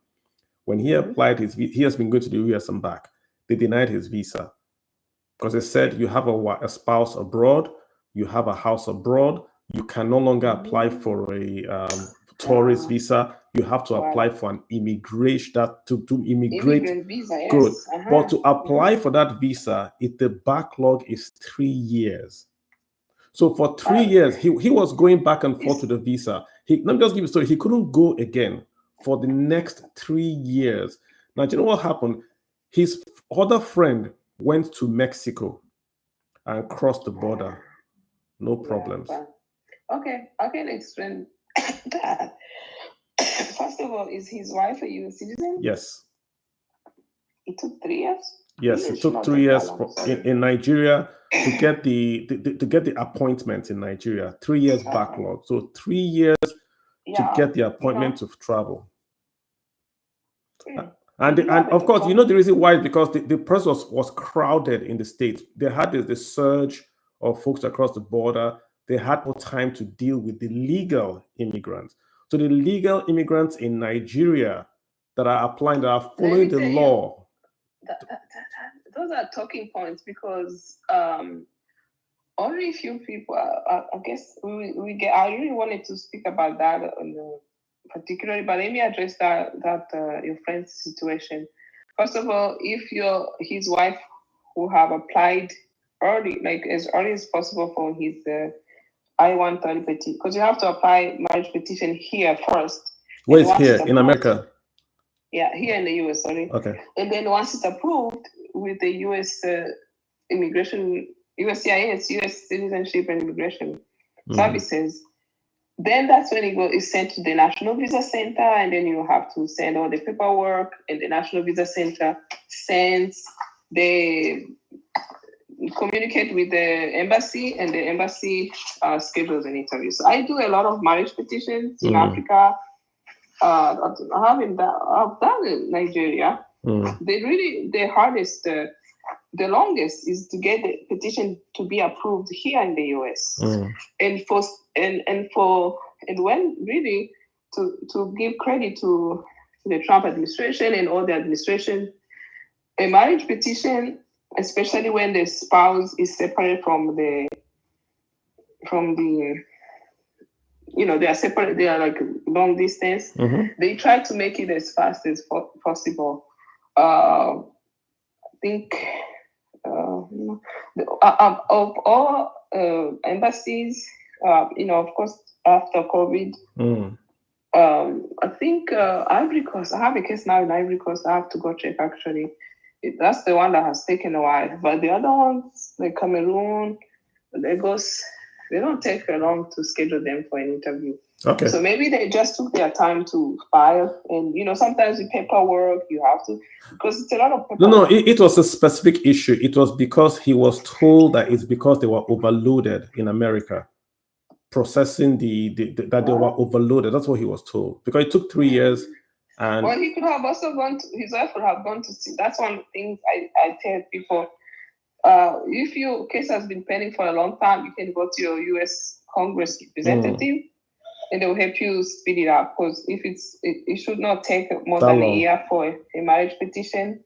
When he applied, he has been going to the US and back. They denied his visa because they said you have a spouse abroad, you have a house abroad, you can no longer apply for a tourist visa. You have to apply for an immigration to immigrate visa. Yes. Good. But to apply for that visa, the backlog is 3 years. So for 3 years, he was going back and forth to the visa. Let me just give you a story. He couldn't go again for the next 3 years. Now, do you know what happened? His other friend went to Mexico and crossed the border. No problems. Yeah, okay, I can explain that. First of all, is his wife a U.S. citizen? Yes. It took 3 years? Yes, it took 3 years in Nigeria to get the appointment in Nigeria. 3 years backlog. So 3 years to get the appointment to travel. And of course, the reason why is because the process was crowded in the States. They had this surge of folks across the border. They had no time to deal with the legal immigrants. So the legal immigrants in Nigeria that are applying, that are following the law. Those are talking points because only a few people. I guess we get. I really wanted to speak about that particularly, but let me address that your friend's situation. First of all, if his wife who have applied early, like as early as possible for his I-130 petition, because you have to apply marriage petition here first. Where is here in America? Yeah, here in the US, sorry. Okay. And then once it's approved with the US immigration, USCIS, US Citizenship and Immigration Services, then that's when it's sent to the National Visa Center, and then you have to send all the paperwork, and the National Visa Center sends the communicate with the embassy, and the embassy schedules an interview. So I do a lot of marriage petitions in Africa. I've done in Nigeria. The hardest, the longest is to get the petition to be approved here in the US. And when really to give credit to the Trump administration and all the administration, a marriage petition, especially when the spouse is separated from the they are separate, they are like long distance. They try to make it as fast as possible. I think of all embassies, of course, after COVID, I think Ivory Coast, I have a case now in Ivory Coast. I have to go check actually. That's the one that has taken a while. But the other ones, like Cameroon, Lagos, they don't take long to schedule them for an interview. Okay. So maybe they just took their time to file. And, sometimes the paperwork, you have to, because it's a lot of paperwork. No, it was a specific issue. It was because he was told that it's because they were overloaded in America. Processing that they were overloaded. That's what he was told. Because it took 3 years. And well, he could have also his wife would have gone to see. That's one of the things I tell people. If your case has been pending for a long time, you can go to your U.S. Congress representative, and they will help you speed it up. Because if it should not take more than a year for a marriage petition.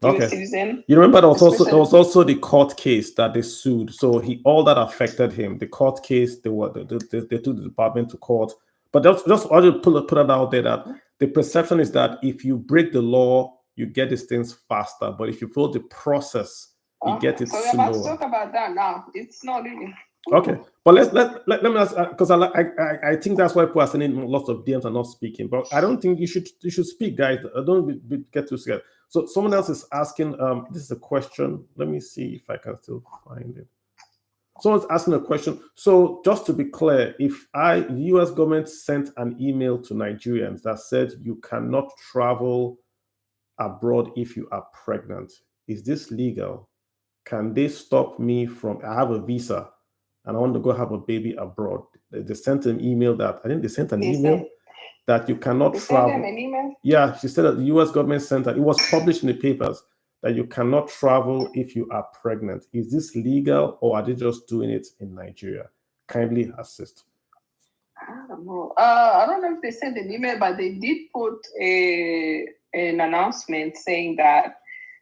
Okay. Citizen, you remember there was also the court case that they sued. So all that affected him. The court case, they took the department to court. But just I just put it out there that the perception is that if you break the law, you get these things faster. But if you follow the process, you get it so slower. So we're about to talk about that now. It's not really. Okay, but let me ask, because I think that's why people are sending lots of DMs and not speaking. But I don't think you should speak, guys. Don't get too scared. So someone else is asking. This is a question. Let me see if I can still find it. Someone's asking a question. So just to be clear, if the U.S. government sent an email to Nigerians that said you cannot travel abroad if you are pregnant, is this legal? Can they stop me from? I have a visa and I want to go have a baby abroad. They sent an email that that you cannot travel. Sent them an email? Yeah, she said that the U.S. government sent that. It was published in the papers that you cannot travel if you are pregnant. Is this legal, or are they just doing it in Nigeria? Kindly assist. I don't know. I don't know if they sent an email, but they did put an announcement saying that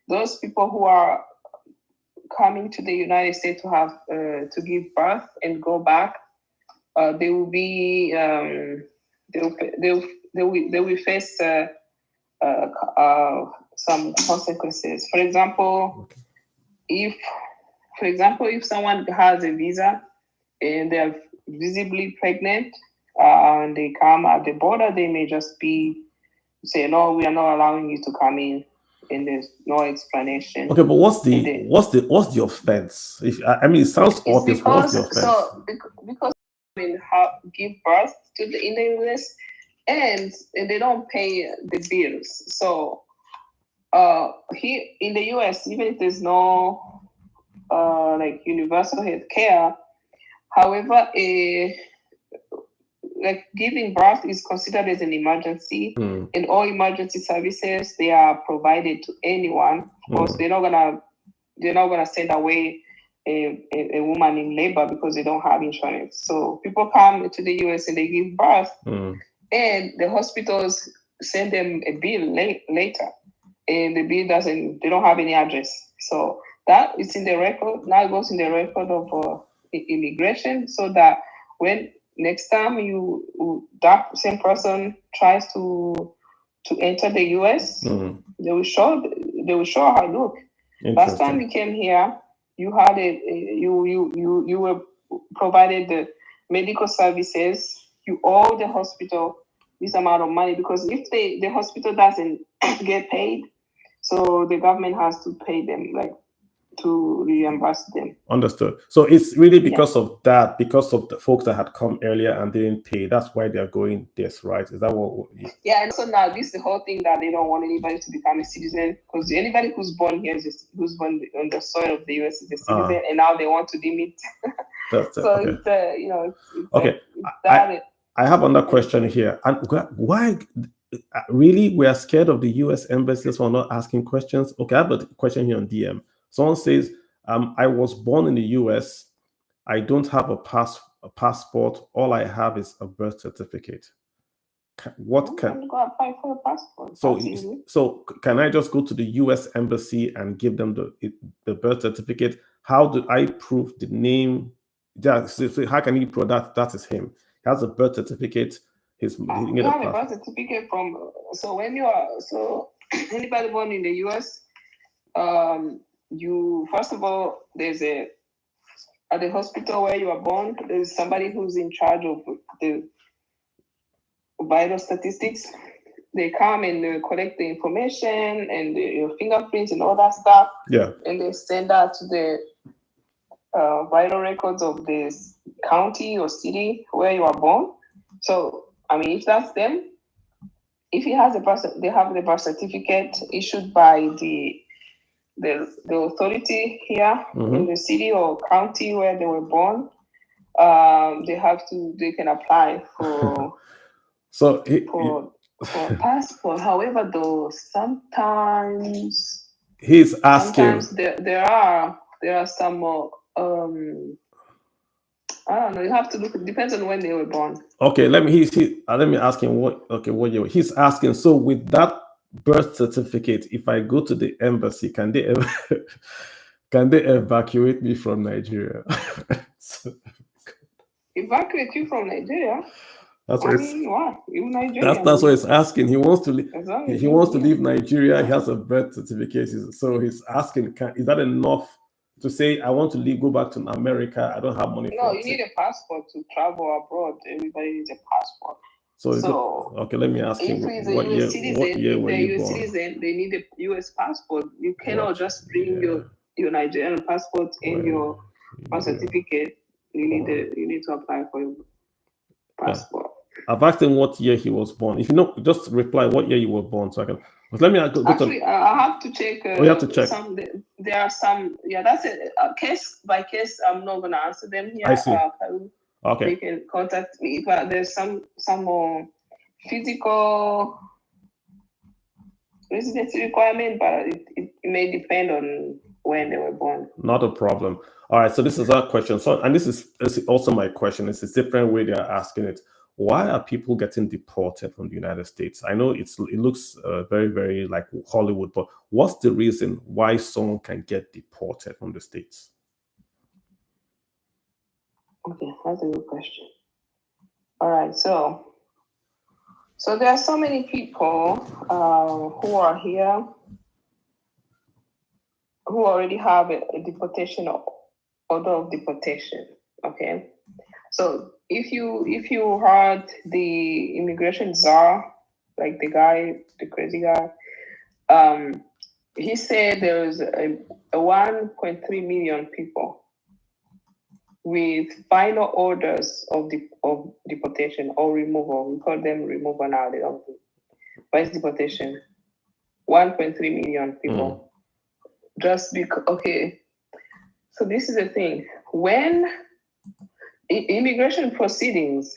those people who are coming to the United States to have to give birth and go back, they will be they will face some consequences. For example, if someone has a visa and they are visibly pregnant and they come at the border, they may just say, no, we are not allowing you to come in. And there's no explanation. Okay, but what's the offense? It sounds obvious. But what's the offense? So because give birth in the US and they don't pay the bills. So here in the US, even if there's no like universal health care, however, like giving birth is considered as an emergency, and all emergency services, they are provided to anyone. Of course, they're not gonna send away a woman in labor because they don't have insurance. So people come to the US and they give birth, and the hospitals send them a bill later, and the bill they don't have any address. So that is in the record. Now it goes in the record of immigration, so that when next time that same person tries to enter the US, they will show how. Look, last time you came here, you had you were provided the medical services. You owe the hospital this amount of money, because if the hospital doesn't get paid, so the government has to pay them, like to reimburse them. Understood. So it's really because of that, because of the folks that had come earlier and didn't pay. That's why they're going this, right? Is that what? Yeah, and so now this is the whole thing that they don't want anybody to become a citizen, because anybody who's born here who's born on the soil of the US is a citizen, and now they want to limit. So okay. It's okay. I have another question here. And why? Really, we are scared of the U.S. embassies for not asking questions. Okay, I have a question here on DM. Someone says, I was born in the U.S. I don't have a passport. All I have is a birth certificate. What can go apply for a passport? So can I just go to the U.S. embassy and give them the birth certificate? How do I prove the name? So how can he prove that is him? He has a birth certificate. You have a birth certificate from. So when you are anybody born in the U.S., you first of all, there's at the hospital where you are born, there's somebody who's in charge of the vital statistics. They come and they collect the information and your fingerprints and all that stuff. Yeah. And they send that to the vital records of this county or city where you are born. So, I mean, if that's them, if he has they have the birth certificate issued by the authority here in the city or county where they were born, they can apply for for a passport. However, though, sometimes he's asking. Sometimes there are some more. I don't know. You have to look. It depends on when they were born. Okay, let me ask him what year he's asking. So with that birth certificate, if I go to the embassy, can they evacuate me from Nigeria? Evacuate you from Nigeria? That's what That's what he's asking. He wants to leave. He wants to leave Nigeria. He has a birth certificate, so he's asking, is that enough to say I want to leave, go back to America? I don't have money. No, you need a passport to travel abroad. Everybody needs a passport. So okay, let me ask him. If he's a US citizen, they need a US passport. You cannot just bring your Nigerian passport and your birth certificate. You need to apply for your passport. I've asked him what year he was born. If you know, just reply what year you were born, so I can. But let me go. Actually, I have to check. You have to check. There are some. Yeah, that's it. Case by case. I'm not gonna answer them here. I see. Okay. They can contact me, but there's some more physical residency requirement, but it may depend on when they were born. Not a problem. All right. So this is our question. So, and this is also my question. It's a different way they are asking it. Why are people getting deported from the United States? I know it looks very, very like Hollywood, but what's the reason why someone can get deported from the States? Okay, that's a good question. All right, so there are so many people who are here who already have a deportation order of deportation. Okay, so if you heard the immigration czar, like the crazy guy, he said there was a 1.3 million people with final orders of deportation or removal. We call them removal now. They don't do, but it's deportation. 1.3 million people. Just because. Okay, so this is the thing. When immigration proceedings,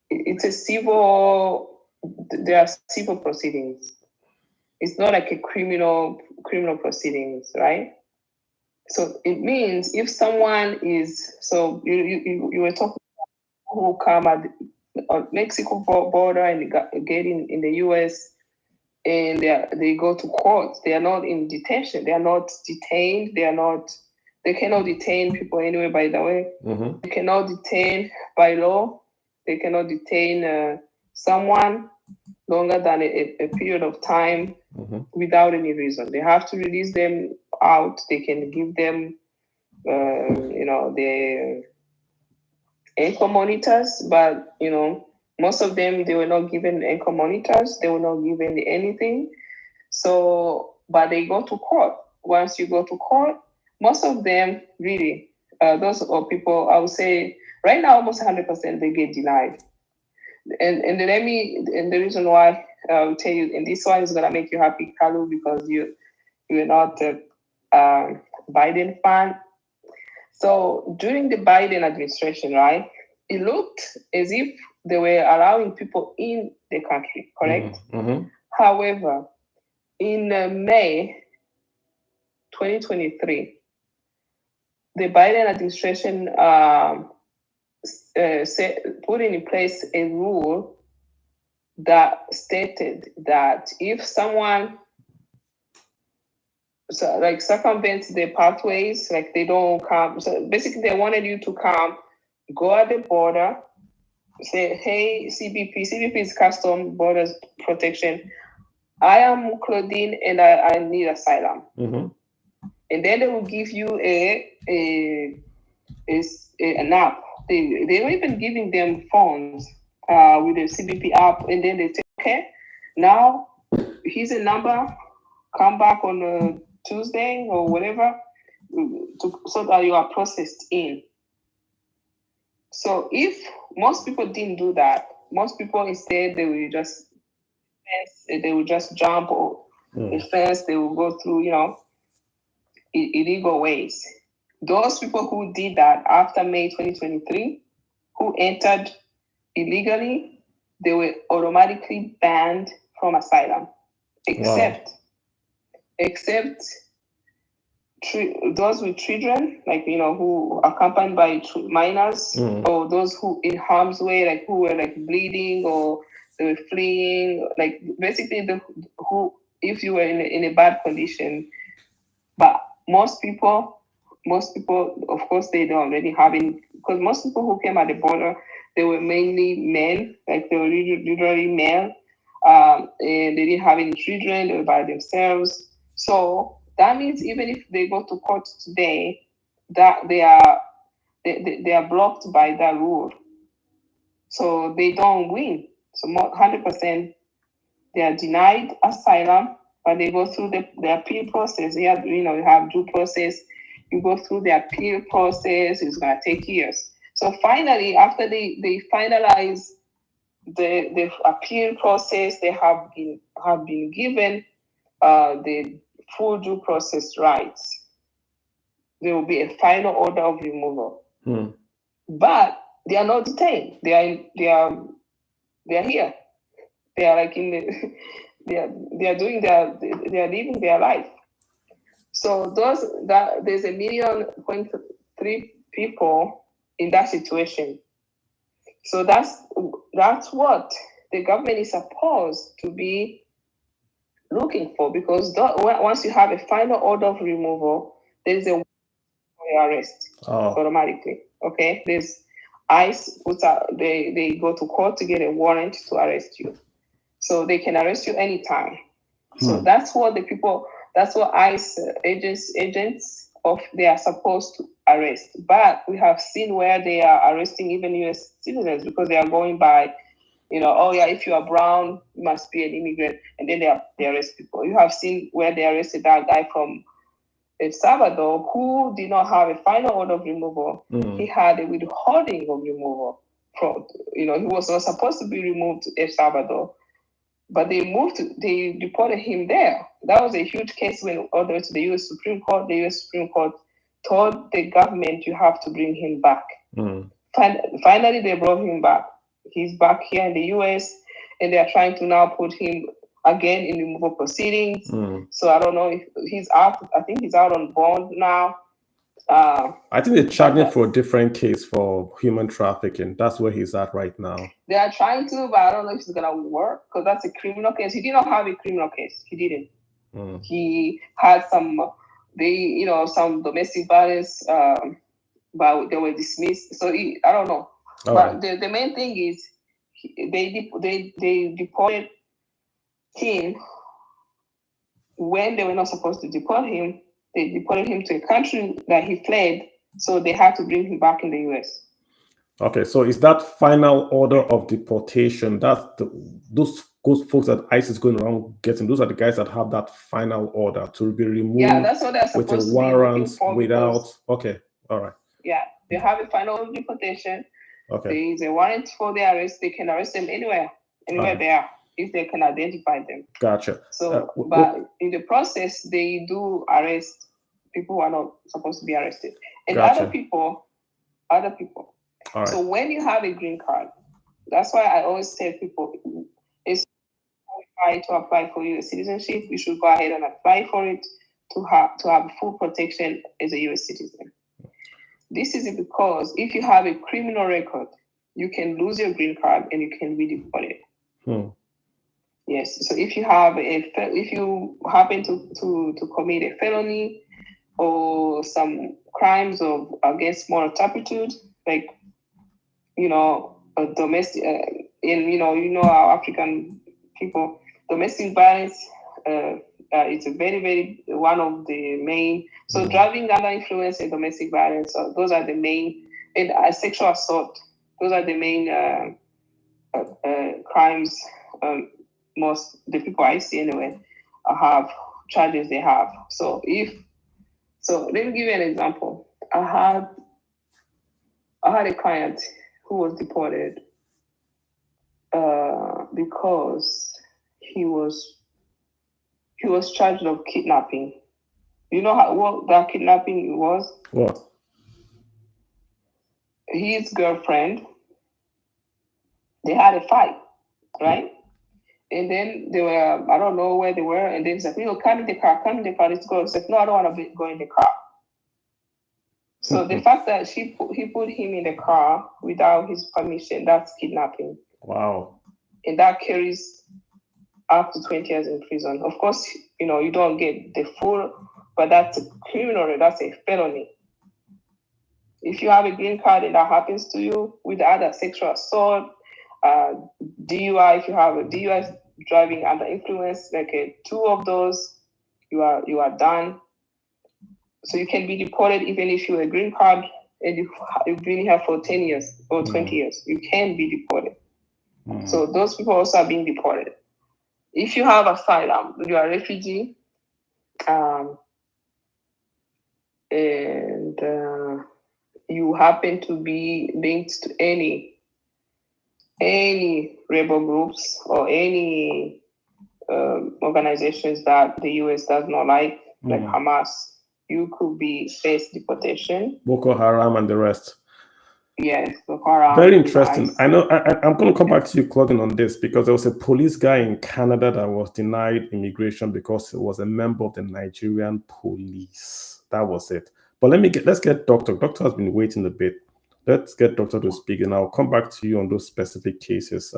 it's a civil. There are civil proceedings. It's not like a criminal proceedings, right? So it means if someone is, so you were talking about who come at the Mexico border and get in the US, and they go to court. They are not in detention. They are not detained. They They cannot detain people anyway, by the way. Mm-hmm. They cannot detain by law. They cannot detain someone longer than a period of time without any reason. They have to release them out. They can give them, the anchor monitors, but, most of them, they were not given anchor monitors. They were not given anything. So, but they go to court. Once you go to court, most of them really, those are people, I would say, right now, almost 100% they get denied. And the reason why I'll tell you, and this one is gonna make you happy, Kalu, because you're not a Biden fan. So during the Biden administration, right, it looked as if they were allowing people in the country, correct? Mm-hmm. However, in May 2023, the Biden administration put in place a rule that stated that if someone circumvents the pathways, like they don't come, so basically they wanted you to come, go at the border, say, hey, CBP is Custom Borders Protection. I am Claudine and I need asylum. Mm-hmm. And then they will give you an app. They were even giving them phones with the CBP app, and then they say, okay, now here's a number, come back on Tuesday or whatever, so that you are processed in. So if most people didn't do that, most people instead they will just jump or a fence. They will go through illegal ways. Those people who did that after May 2023, who entered illegally, they were automatically banned from asylum, except those with children, like who are accompanied by minors, or those who in harm's way, like who were like bleeding or they were fleeing, like basically who if you were in a bad condition. But most people, of course, they don't already have any, because most people who came at the border, they were mainly men, like they were literally male, and they didn't have any children, they were by themselves. So that means even if they go to court today, that they are blocked by that rule. So they don't win. So 100% they are denied asylum, but they go through the appeal process. You have due process. You go through the appeal process. It's gonna take years. So finally, after they finalize the appeal process, they have been given the full due process rights. There will be a final order of removal. But they are not detained. They are here. They are like in the they are living their life. So there's 1.3 people in that situation. So that's what the government is supposed to be looking for, because once you have a final order of removal, there's a arrest automatically. Okay, there's ICE they go to court to get a warrant to arrest you. So they can arrest you anytime. So that's what ICE agents they are supposed to arrest. But we have seen where they are arresting even US citizens, because they are going by, if you are brown, you must be an immigrant, and then they arrest people. You have seen where they arrested that guy from El Salvador who did not have a final order of removal. He had a withholding of removal. He was not supposed to be removed to El Salvador. But they deported him there. That was a huge case when all the way to the U.S. Supreme Court. The U.S. Supreme Court told the government, you have to bring him back. Finally, they brought him back. He's back here in the U.S., and they are trying to now put him again in removal proceedings. So I don't know if he's out. I think he's out on bond now. I think they're charging for a different case for human trafficking. That's where he's at right now. They are trying to, but I don't know if it's gonna work, because that's a criminal case. He did not have a criminal case. He didn't. He had some some domestic violence, but they were dismissed. So I don't know. All But right. the main thing is they deported him when they were not supposed to deport him. They deported him to a country that he fled, so they had to bring him back in the U.S. Okay, so is that final order of deportation? Those folks that ICE is going around getting. Those are the guys that have that final order to be Yeah, removed that's what they're with a supposed to be looking warrant for without. because Okay, all right. yeah, they have a final deportation. Okay, There is a warrant for their arrest. They can arrest them anywhere all right. they are, if they can identify them. Gotcha. So, but in the process, they do arrest people who are not supposed to be arrested, and Gotcha. other people. All right. So when you have a green card, that's why I always tell people, it's qualified to apply for U.S. citizenship. You should go ahead and apply for it to have full protection as a U.S. citizen. This is because if you have a criminal record, you can lose your green card and you can be deported. Yes. So if you happen to commit a felony or some crimes of against moral turpitude, like a domestic, our African people, domestic violence. It's a very, very one of the main. So driving under influence and domestic violence, those are the main, and sexual assault. Those are the main crimes. Most the people I see anyway have charges they have. So let me give you an example. I had a client who was deported because he was charged of kidnapping. You know what that kidnapping was? What? His girlfriend, they had a fight, right? And then they were, I don't know where they were, and then he's like, come in the car, let's go. He said, no, I don't want to go in the car. So the fact that he put him in the car without his permission, that's kidnapping. Wow. And that carries up to 20 years in prison. Of course, you don't get the full, but that's a criminal, that's a felony. If you have a green card and that happens to you with either sexual assault, DUI, if you have a DUI driving under influence, like two of those, you are done. So you can be deported even if you're a green card and you've been here for 10 years or 20 years. You can be deported. So those people also are being deported. If you have asylum, you are a refugee, and you happen to be linked to any rebel groups or any organizations that the U.S. does not like Hamas, you could face deportation. Boko Haram and the rest. Yes, Boko Haram. Very interesting. I know. I'm going to come back to you, Claudine, on this because there was a police guy in Canada that was denied immigration because he was a member of the Nigerian police. That was it. But let's get Doctor. Doctor has been waiting a bit. Let's get Doctor to speak, and I'll come back to you on those specific cases.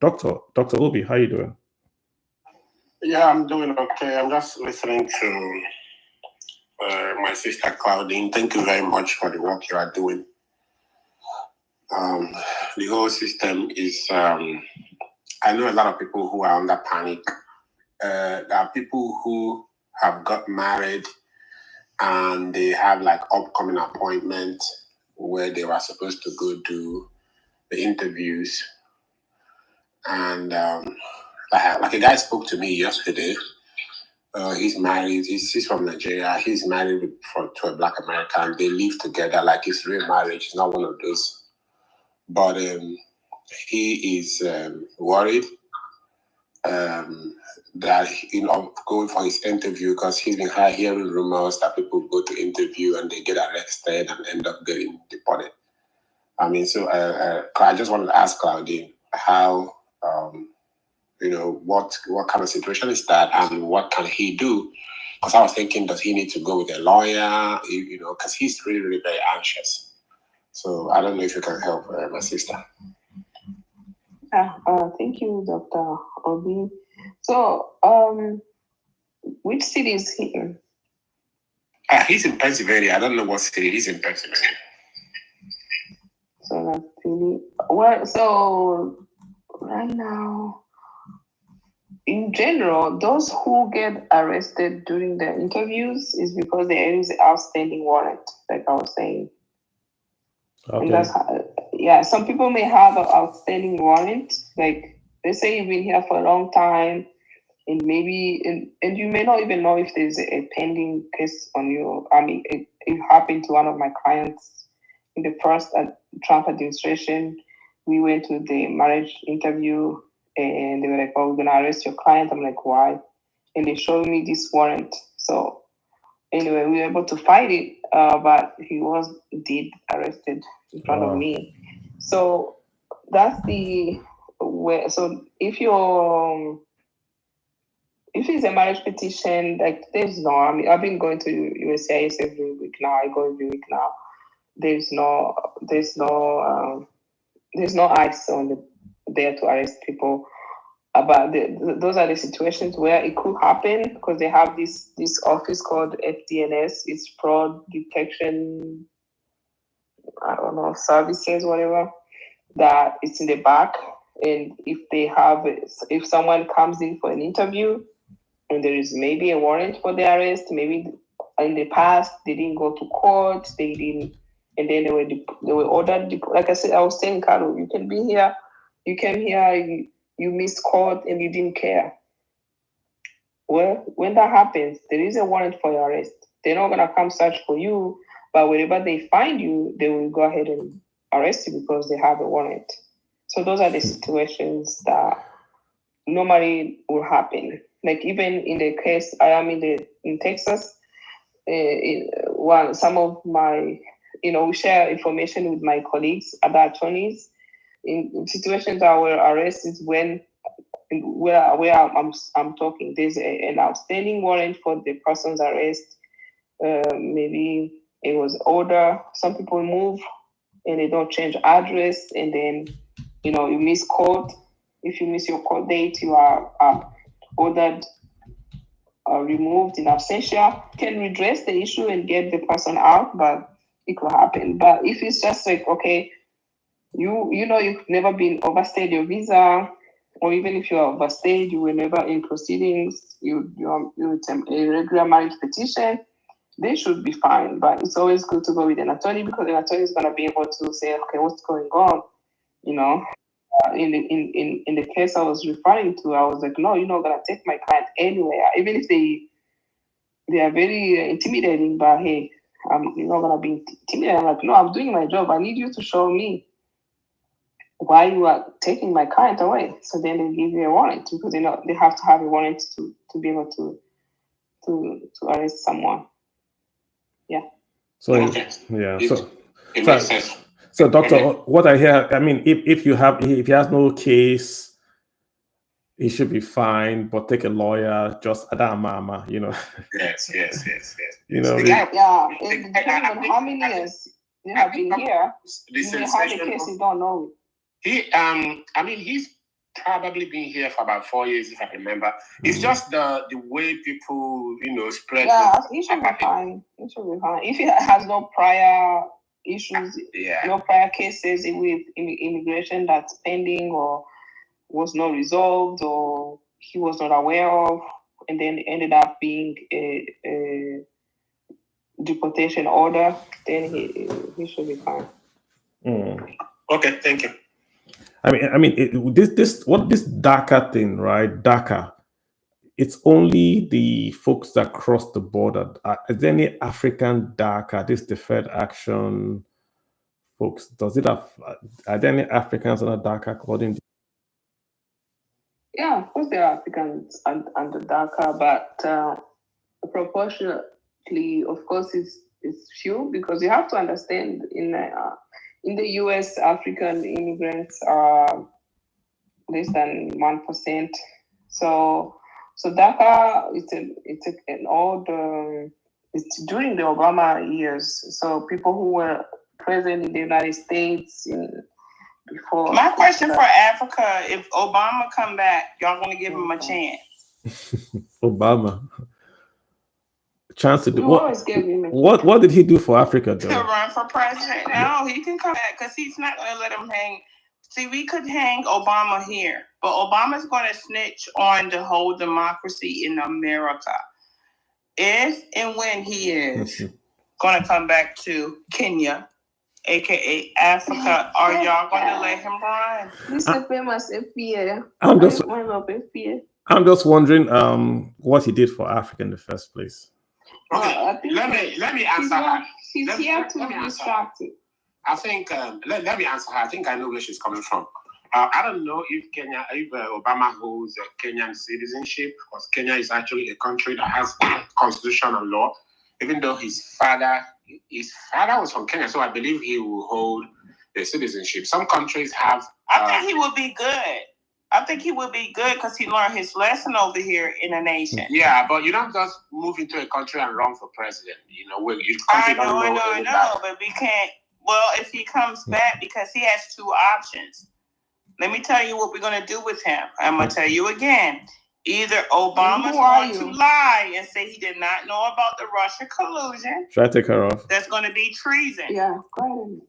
Dr. Obi, how you doing? Yeah, I'm doing okay. I'm just listening to my sister Claudine. Thank you very much for the work you are doing. The whole system is, I know a lot of people who are under panic. There are people who have got married and they have like upcoming appointments where they were supposed to go do the interviews. And like a guy spoke to me yesterday. He's married. He's from Nigeria. He's married to a Black American. They live together like it's real marriage. It's not one of those. But he is worried that going for his interview because he's been hearing rumors that people go to interview and they get arrested and end up getting deported. I mean, so I just wanted to ask Claudine how. What kind of situation is that and what can he do? Because I was thinking, does he need to go with a lawyer? Because he's really, really very anxious. So I don't know if you can help my sister. Thank you, Dr. Obi. So, which city is he in? He's in Pennsylvania. I don't know what city. He's in Pennsylvania. So that's really well. So right now, in general, those who get arrested during the interviews is because there is an outstanding warrant, like I was saying. And Okay. that's how, yeah, some people may have an outstanding warrant. Like they say you've been here for a long time, and maybe and you may not even know if there's a pending case on you. I mean, it happened to one of my clients in the first Trump administration. We went to the marriage interview, and they were like, "Oh, we're gonna arrest your client." I'm like, "Why?" And they showed me this warrant. So anyway, we were able to fight it, but he was indeed arrested in front of me. So that's the way. So if it's a marriage petition, like there's no. I mean, I've been going to USCIS every week now. I go every week now. There's no. There's no ICE on there to arrest people. But those are the situations where it could happen because they have this office called FDNS. It's fraud detection. I don't know, services, whatever. That it's in the back, and if someone comes in for an interview, and there is maybe a warrant for the arrest, maybe in the past they didn't go to court, they didn't, and then they were ordered. Like I said, I was saying, Carlo, you can be here, you came here, you missed court, and you didn't care. Well, when that happens, there is a warrant for your arrest. They're not gonna come search for you, but wherever they find you, they will go ahead and arrest you because they have a warrant. So those are the situations that normally will happen. Like even in the case I am in Texas, some of my, we share information with my colleagues, other attorneys, in situations that were arrested where I'm talking. There's an outstanding warrant for the person's arrest. Maybe it was order. Some people move and they don't change address, and then you miss court. If you miss your court date, you are ordered removed in absentia. You can redress the issue and get the person out, but it could happen. But if it's just like, okay, you've never been overstayed your visa, or even if you are overstayed, you were never in proceedings, it's a regular marriage petition, they should be fine. But it's always good to go with an attorney because an attorney is going to be able to say, okay, what's going on, in the case I was referring to, I was like, no, you're not gonna take my client anywhere, even if they are very intimidating. But hey, you're not gonna be intimidated. I'm like, no, I'm doing my job. I need you to show me why you are taking my client away. So then they give you a warrant because they have to have a warrant to be able to arrest someone. Yeah. So Okay. yeah. It makes sense. So, doctor, what I hear, I mean, if he has no case, he should be fine. But take a lawyer, just Adamama, Yes. You know, yeah. It depends on how many years you have been here. The You may have a case you don't know. He's probably been here for about 4 years, if I remember. It's just the way people, spread. Yeah, he should be fine. He should be fine. If he has no prior issues, no prior cases with immigration that's pending or was not resolved or he was not aware of, and then ended up being a deportation order, then he should be fine. Okay, thank you. This DACA thing, right? DACA. It's only the folks that cross the border. Is there any African DACA? This deferred action folks. Does it have? Are there any Africans on a DACA according to? Yeah, of course there are Africans under DACA, but proportionately, of course, it's few because you have to understand in the U.S. African immigrants are less than 1%. So DACA it's during the Obama years. So people who were present in the United States before. My question for Africa: if Obama come back, y'all gonna give him a chance? Obama. chance to do We always give him a chance. what did he do for Africa To though? run for president. No, he can come back because he's not going to let him hang. See, we could hang Obama here, but Obama's going to snitch on the whole democracy in America. If and when he is going to come back to Kenya, aka Africa, are y'all going to let him run? Mr. Famous FBA. I'm just wondering what he did for Africa in the first place. Okay, let me answer her. She's here to be distracted. I think let me answer her. I think I know where she's coming from. I don't know if Obama holds a Kenyan citizenship, because Kenya is actually a country that has constitution and law. Even though his father was from Kenya, so I believe he will hold the citizenship. Some countries have. I think he would be good. I think he would be good because he learned his lesson over here in the nation. Yeah, but you don't just move into a country and run for president. You know, I know, but we can't. Well, if he comes back, because he has two options. Let me tell you what we're going to do with him. I'm going to tell you again. Either Obama's going to lie and say he did not know about the Russia collusion. Should I take her off? That's going to be treason. Yeah, go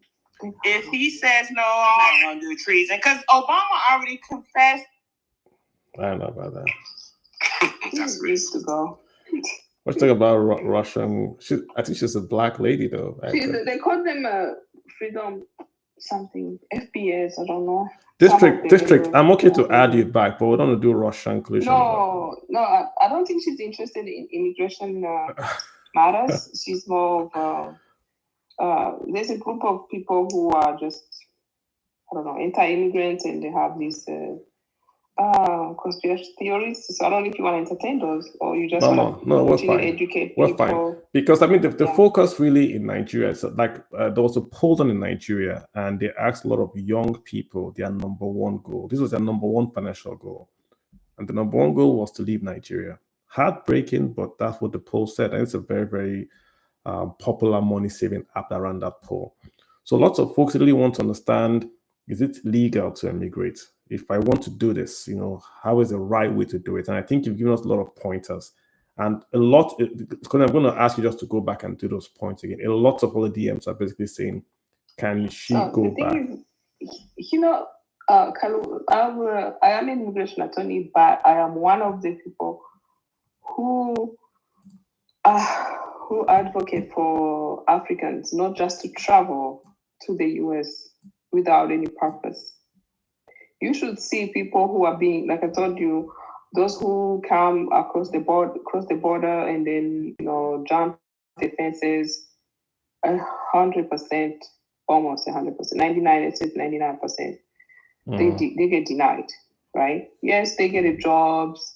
ahead. If he says no, I'm not going to do treason, because Obama already confessed. I don't know about that. That's needs to go. What's talking about Russian? I think she's a black lady though. They call them freedom something FPS. I don't know. District. I'm okay to add you back, but we don't do Russian collusion. No, I don't think she's interested in immigration matters. She's more of there's a group of people who are just, I don't know, anti-immigrants, and they have these conspiracy theories. So I don't know if you want to entertain those, or you just want to continue to educate people. We're fine. Because I mean, the focus really in Nigeria is like there was a poll done in Nigeria, and they asked a lot of young people their number one goal. This was their number one financial goal, and the number one goal was to leave Nigeria. Heartbreaking, but that's what the poll said, and it's a very, very popular money-saving app around that poll. So lots of folks really want to understand: is it legal to emigrate? If I want to do this, you know, how is the right way to do it? And I think you've given us a lot of pointers, and a lot. Because I'm going to ask you just to go back and do those points again. A lot of all the DMs are basically saying, "Can she go back?" You know, Kalu, I am an immigration attorney, but I am one of the people who advocate for Africans not just to travel to the US without any purpose. You should see people who are being, like I told you, those who come across the border and then, you know, jump the fences, 100%, almost 100%, 99%, they get denied, right? Yes, they get jobs,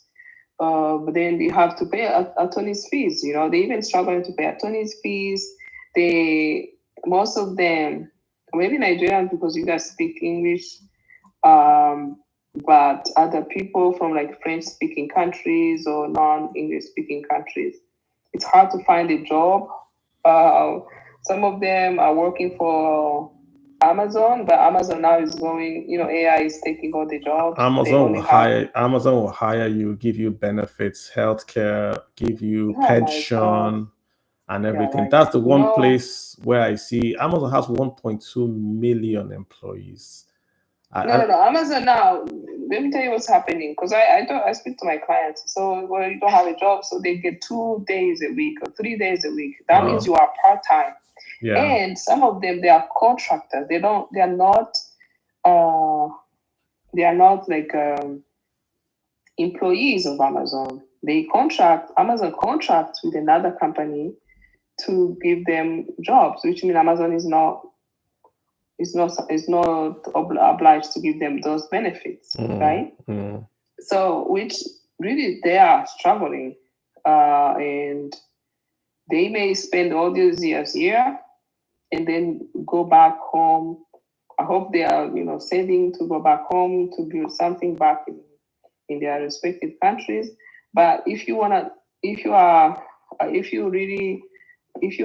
but then they have to pay attorney's fees. You know, they even struggling to pay attorney's fees. Most of them, maybe Nigerians because you guys speak English, but other people from like French-speaking countries or non-English-speaking countries, it's hard to find a job. Some of them are working for Amazon, but Amazon now is going, you know, AI is taking all the jobs. Amazon will hire you, give you benefits, healthcare, give you pension and everything. That's the one place where I see Amazon has 1.2 million employees. No. Amazon now, let me tell you what's happening, because I speak to my clients. So you don't have a job, so they get 2 days a week or 3 days a week. That means you are part-time. Yeah. And some of them, they are contractors. They are not like employees of Amazon. Amazon contracts with another company to give them jobs, which means Amazon is not obliged to give them those benefits, right? So, which really they are struggling, and they may spend all these years here and then go back home. I hope they are, you know, saving to go back home to build something back in their respective countries. But if you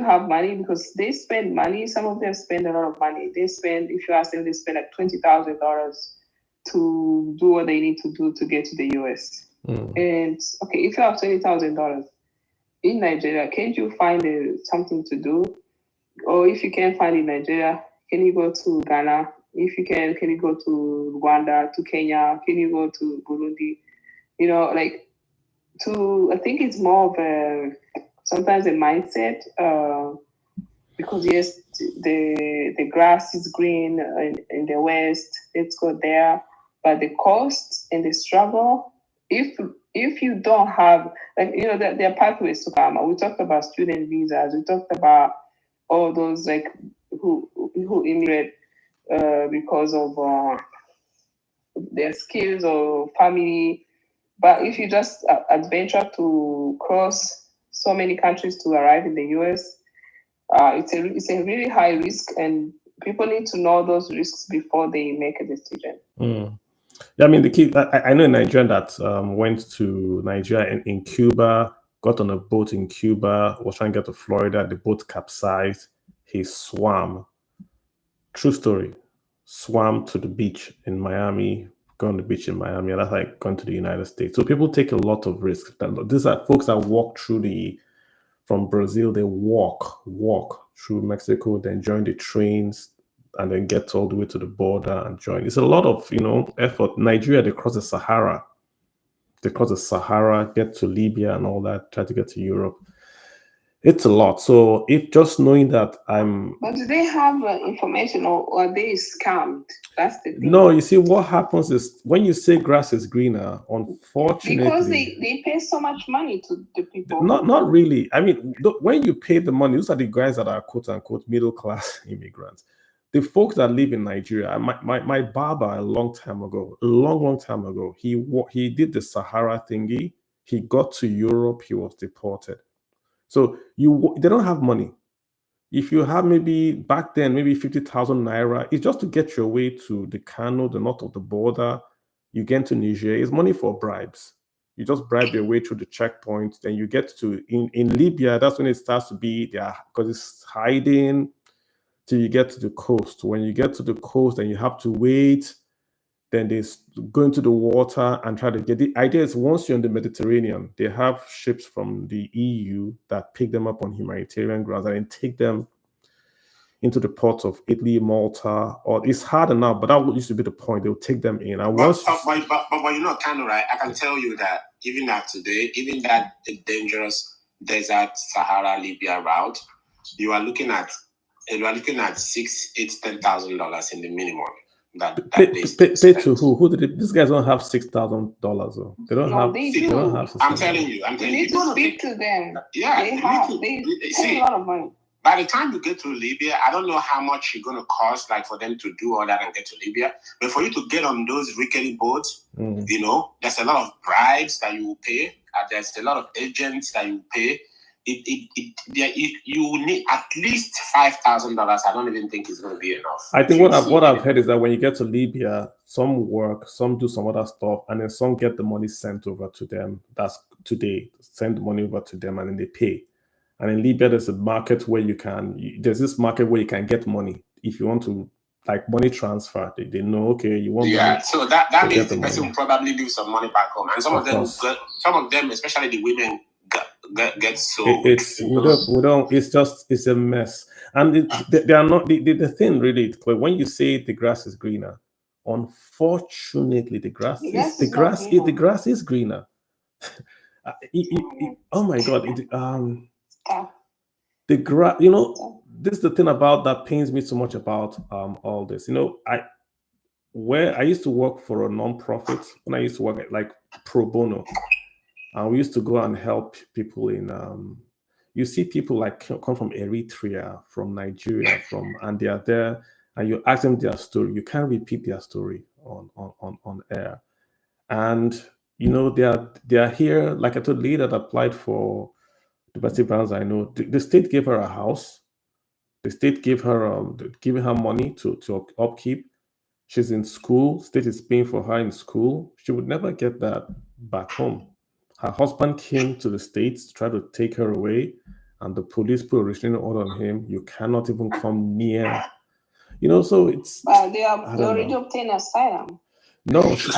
have money, because they spend money, some of them spend a lot of money. If you ask them, they spend like $20,000 to do what they need to do to get to the US. And okay, if you have $20,000, in Nigeria, can't you find something to do? Or if you can't find in Nigeria, can you go to Ghana? If you can you go to Rwanda, to Kenya? Can you go to Burundi? Like I think it's more of sometimes a mindset. Because yes, the grass is green in the West. Let's go there, but the cost and the struggle. If you don't have, like, there are pathways to come. We talked about student visas. We talked about all those, like, who immigrate because of their skills or family. But if you just adventure to cross so many countries to arrive in the US, it's a really high risk, and people need to know those risks before they make a decision. Yeah, I mean, the key. I know a Nigerian that went to Nigeria and in Cuba, got on a boat in Cuba, was trying to get to Florida. The boat capsized. He swam. True story. Swam to the beach in Miami. Go on the beach in Miami, and that's like going to the United States. So people take a lot of risks. These are folks that walk through from Brazil. They walk through Mexico, then join the trains, and then get all the way to the border and join. It's a lot of effort. Nigeria, they cross the Sahara. Get to Libya and all that, try to get to Europe. It's a lot. So if just knowing that But do they have information, or are they scammed? That's the thing. No, you see, what happens is when you say grass is greener, unfortunately, because they pay so much money to the people. Not really. I mean, when you pay the money, those are the guys that are quote unquote middle class immigrants. The folks that live in Nigeria. My barber a long time ago, he did the Sahara thingy. He got to Europe. He was deported. So they don't have money. If you have maybe back then, maybe 50,000 naira, it's just to get your way to the Kano, the north of the border. You get to Niger, it's money for bribes. You just bribe your way through the checkpoint. Then you get to, in Libya, that's when it starts to be there, because it's hiding till you get to the coast. When you get to the coast, then you have to wait. Then they go into the water and try to get. The idea is once you're in the Mediterranean, they have ships from the EU that pick them up on humanitarian grounds and then take them into the ports of Italy, Malta. Or it's harder now, but that used to be the point. They'll take them in. And but you know, kind of right. I can tell you that even that today, even that dangerous desert Sahara Libya route, you are looking at $6,000, $8,000, $10,000 in the minimum. Pay to who? Who did it? These guys don't have $6,000. They don't have. They do. They don't have. I'm telling you. You need to speak to them. Yeah, they pay a lot of money. By the time you get to Libya, I don't know how much you're going to cost, like, for them to do all that and get to Libya. But for you to get on those rickety boats, there's a lot of bribes that you will pay. There's a lot of agents that you pay. You need at least $5,000. I don't even think it's going to be enough. I think what I've heard is that when you get to Libya, some work, some do some other stuff, and then some get the money sent over to them. That's today. Send the money over to them, and then they pay. And in Libya, there's a market where there's this market where you can get money if you want to, like, money transfer. They know, okay, you want money. So that means the person will probably leave some money back home, and some of them, especially the women, get so. It's it's a mess, and they are not the thing really. When you say the grass is greener, unfortunately, the grass is greener. Oh my God! The grass. This is the thing about that pains me so much about all this. Where I used to work for a non-profit, when I used to work at, like, pro bono. And we used to go and help people you see people like come from Eritrea, from Nigeria, and they are there, and you ask them their story. You can't repeat their story on air. And, they are here, like I told Lee that applied for domestic violence. I know the state gave her a house. The state gave her giving her money to upkeep. She's in school. State is paying for her in school. She would never get that back home. Her husband came to the States to try to take her away, and the police put a restraining order on him. You cannot even come near. So it's. They already obtained asylum. No, this is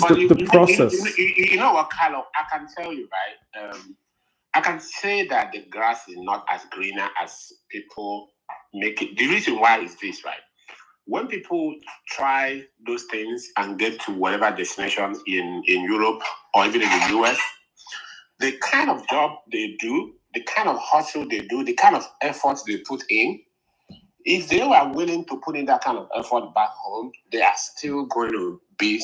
the process. You know what, Carlo? I can tell you, right? I can say that the grass is not as greener as people make it. The reason why is this, right? When people try those things and get to whatever destination in Europe or even in the US, the kind of job they do, the kind of hustle they do, the kind of effort they put in, if they were willing to put in that kind of effort back home, they are still going to be,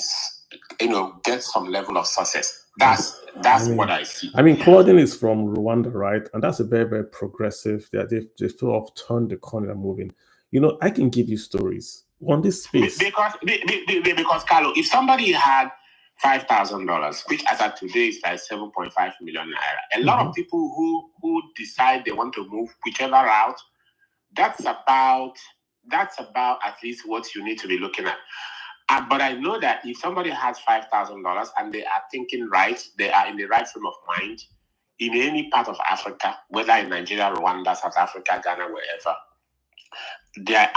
get some level of success. That's what I see. I mean, Claudine is from Rwanda, right? And that's a very, very progressive. They sort of turned the corner and moving. I can give you stories on this space. Because Carlo, if somebody had $5,000, which as of today is like 7.5 million naira, a lot of people who decide they want to move whichever route, that's about at least what you need to be looking at. But I know that if somebody has $5,000 and they are thinking right, they are in the right frame of mind, in any part of Africa, whether in Nigeria, Rwanda, South Africa, Ghana, wherever,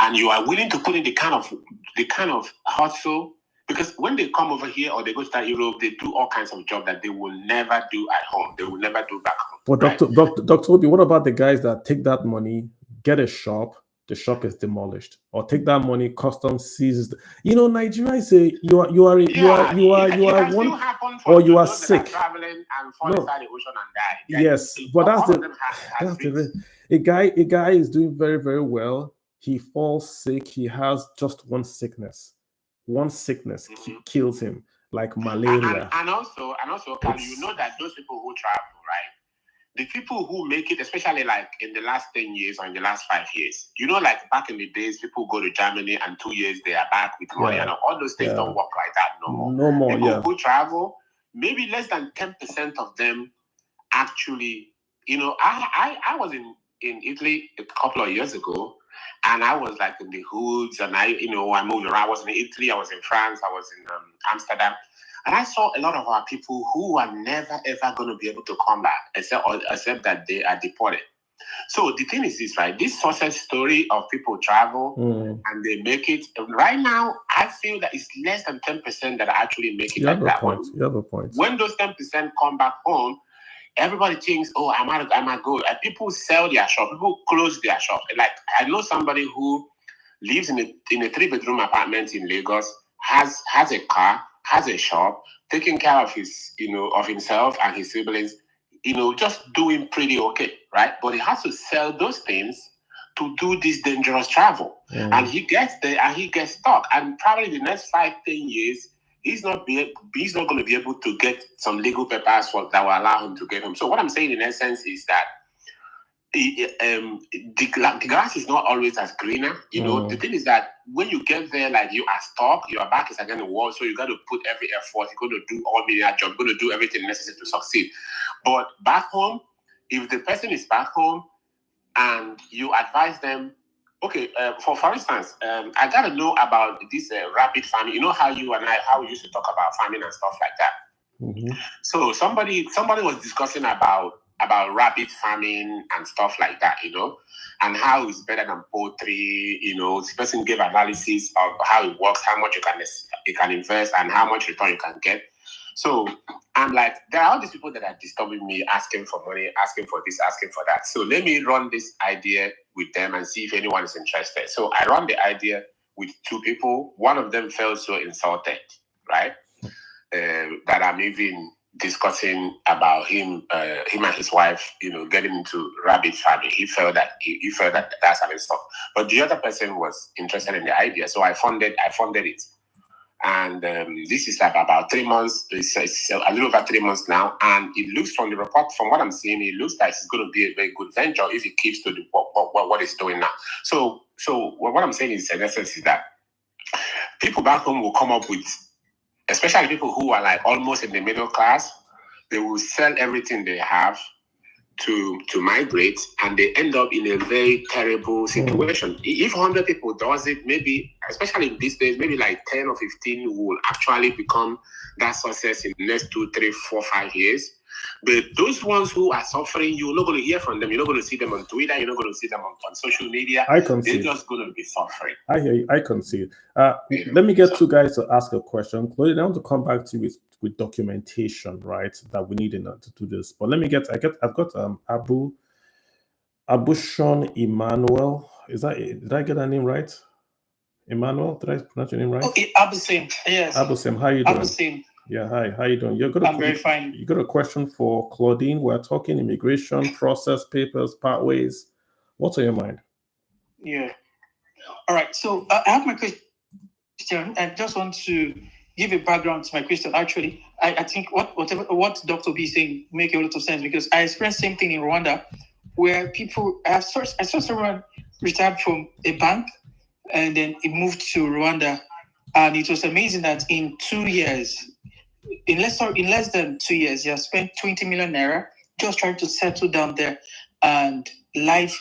and you are willing to put in the kind of hustle, because when they come over here or they go to Europe, they do all kinds of jobs that they will never do at home. They will never do back home. But right? Dr. Obi, what about the guys that take that money, get a shop, the shop is demolished, or take that money, custom seized? Nigeria say you are one, or you are sick. Traveling and fall inside the ocean and die. Yes, but a guy is doing very, very well. He falls sick. He has just one sickness. One sickness kills him, like malaria. And also, Carl, you know that those people who travel, right? The people who make it, especially like in the last 10 years or in the last 5 years, like back in the days, people go to Germany and 2 years they are back with money. And all those things don't work like that no more. No more, people who travel, maybe less than 10% of them actually, I was in Italy a couple of years ago, and I was like in the hoods, and I moved around. I was in Italy, I was in France, I was in Amsterdam. And I saw a lot of our people who are never, ever going to be able to come back, except that they are deported. So the thing is this, right? This success story of people travel and they make it. Right now, I feel that it's less than 10% that actually make it like that. You have a point. When those 10% come back home, everybody thinks, oh, I might go. And people sell their shop. People close their shop. Like, I know somebody who lives in a 3-bedroom apartment in Lagos, has a car, has a shop, taking care of of himself and his siblings, just doing pretty okay, right? But he has to sell those things to do this dangerous travel. And he gets there and he gets stuck. And probably the next 5-10 years, he's not going to be able to get some legal papers that will allow him to get home. So what I'm saying in essence is that the grass is not always as greener. The thing is that when you get there, like you are stuck, your back is against the wall, so you got to put every effort. You're going to do all media job. You're going to do everything necessary to succeed. But back home, if the person is back home and you advise them, okay, for instance, I got to know about this rapid farming. You know how you and I, how we used to talk about farming and stuff like that. So somebody was discussing about rapid farming and stuff like that, and how it's better than poultry. This person gave analysis of how it works, how much you can invest, and how much return you can get. So I'm like, there are all these people that are disturbing me, asking for money, asking for this, asking for that. So let me run this idea with them and see if anyone is interested. So I run the idea with 2 people. One of them felt so insulted, right? That I'm even discussing about him and his wife, getting into rabbit farming. He felt that that's an insult. But the other person was interested in the idea, so I funded it. And this is like about 3 months. It's a little over 3 months now, and it looks from the report, from what I'm seeing, it looks like it's going to be a very good venture if it keeps to what it's doing now. So what I'm saying is, in essence, is that people back home will come up with, especially people who are like almost in the middle class, they will sell everything they have to migrate, and they end up in a very terrible situation. If 100 people does it, maybe, especially in these days, maybe like 10 or 15 will actually become that success in the next 2, 3, 4, 5 years. But those ones who are suffering, you're not going to hear from them. You're not going to see them on Twitter. You're not going to see them on social media. They're just going to be suffering. I hear you. I can see it. Let me get 2 guys to ask a question. Claudia, I want to come back to you with documentation, right? That we need in order to do this. But I've got Abushon Emmanuel. Did I get that name right? Emmanuel, did I pronounce your name right? Okay, Abusim. Yes. Abusim, how you doing? Abusim. Yeah, hi. How you doing? I'm very fine. You got a question for Claudine? We're talking immigration, process, papers, pathways. What's on your mind? Yeah. All right. So I have my question. I just want to give a background to my question. Actually, I think what Dr. B is saying make a lot of sense, because I experienced the same thing in Rwanda, where I saw someone retired from a bank and then he moved to Rwanda, and it was amazing that in 2 years, in less than 2 years, he has spent 20 million naira just trying to settle down there, and life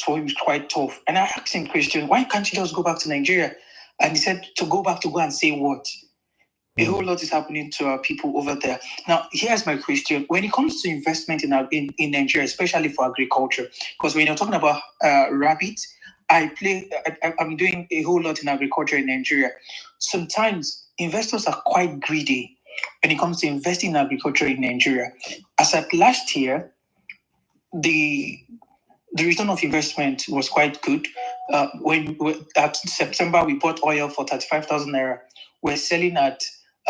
for him is quite tough. And I asked him question, why can't you just go back to Nigeria? And he said to go and say what? A whole lot is happening to our people over there. Now, here's my question. When it comes to investment in Nigeria, especially for agriculture, because when you're talking about rabbit, I'm doing a whole lot in agriculture in Nigeria. Sometimes investors are quite greedy when it comes to investing in agriculture in Nigeria. As at last year, the return of investment was quite good. When at September, we bought oil for 35,000 naira. We're selling at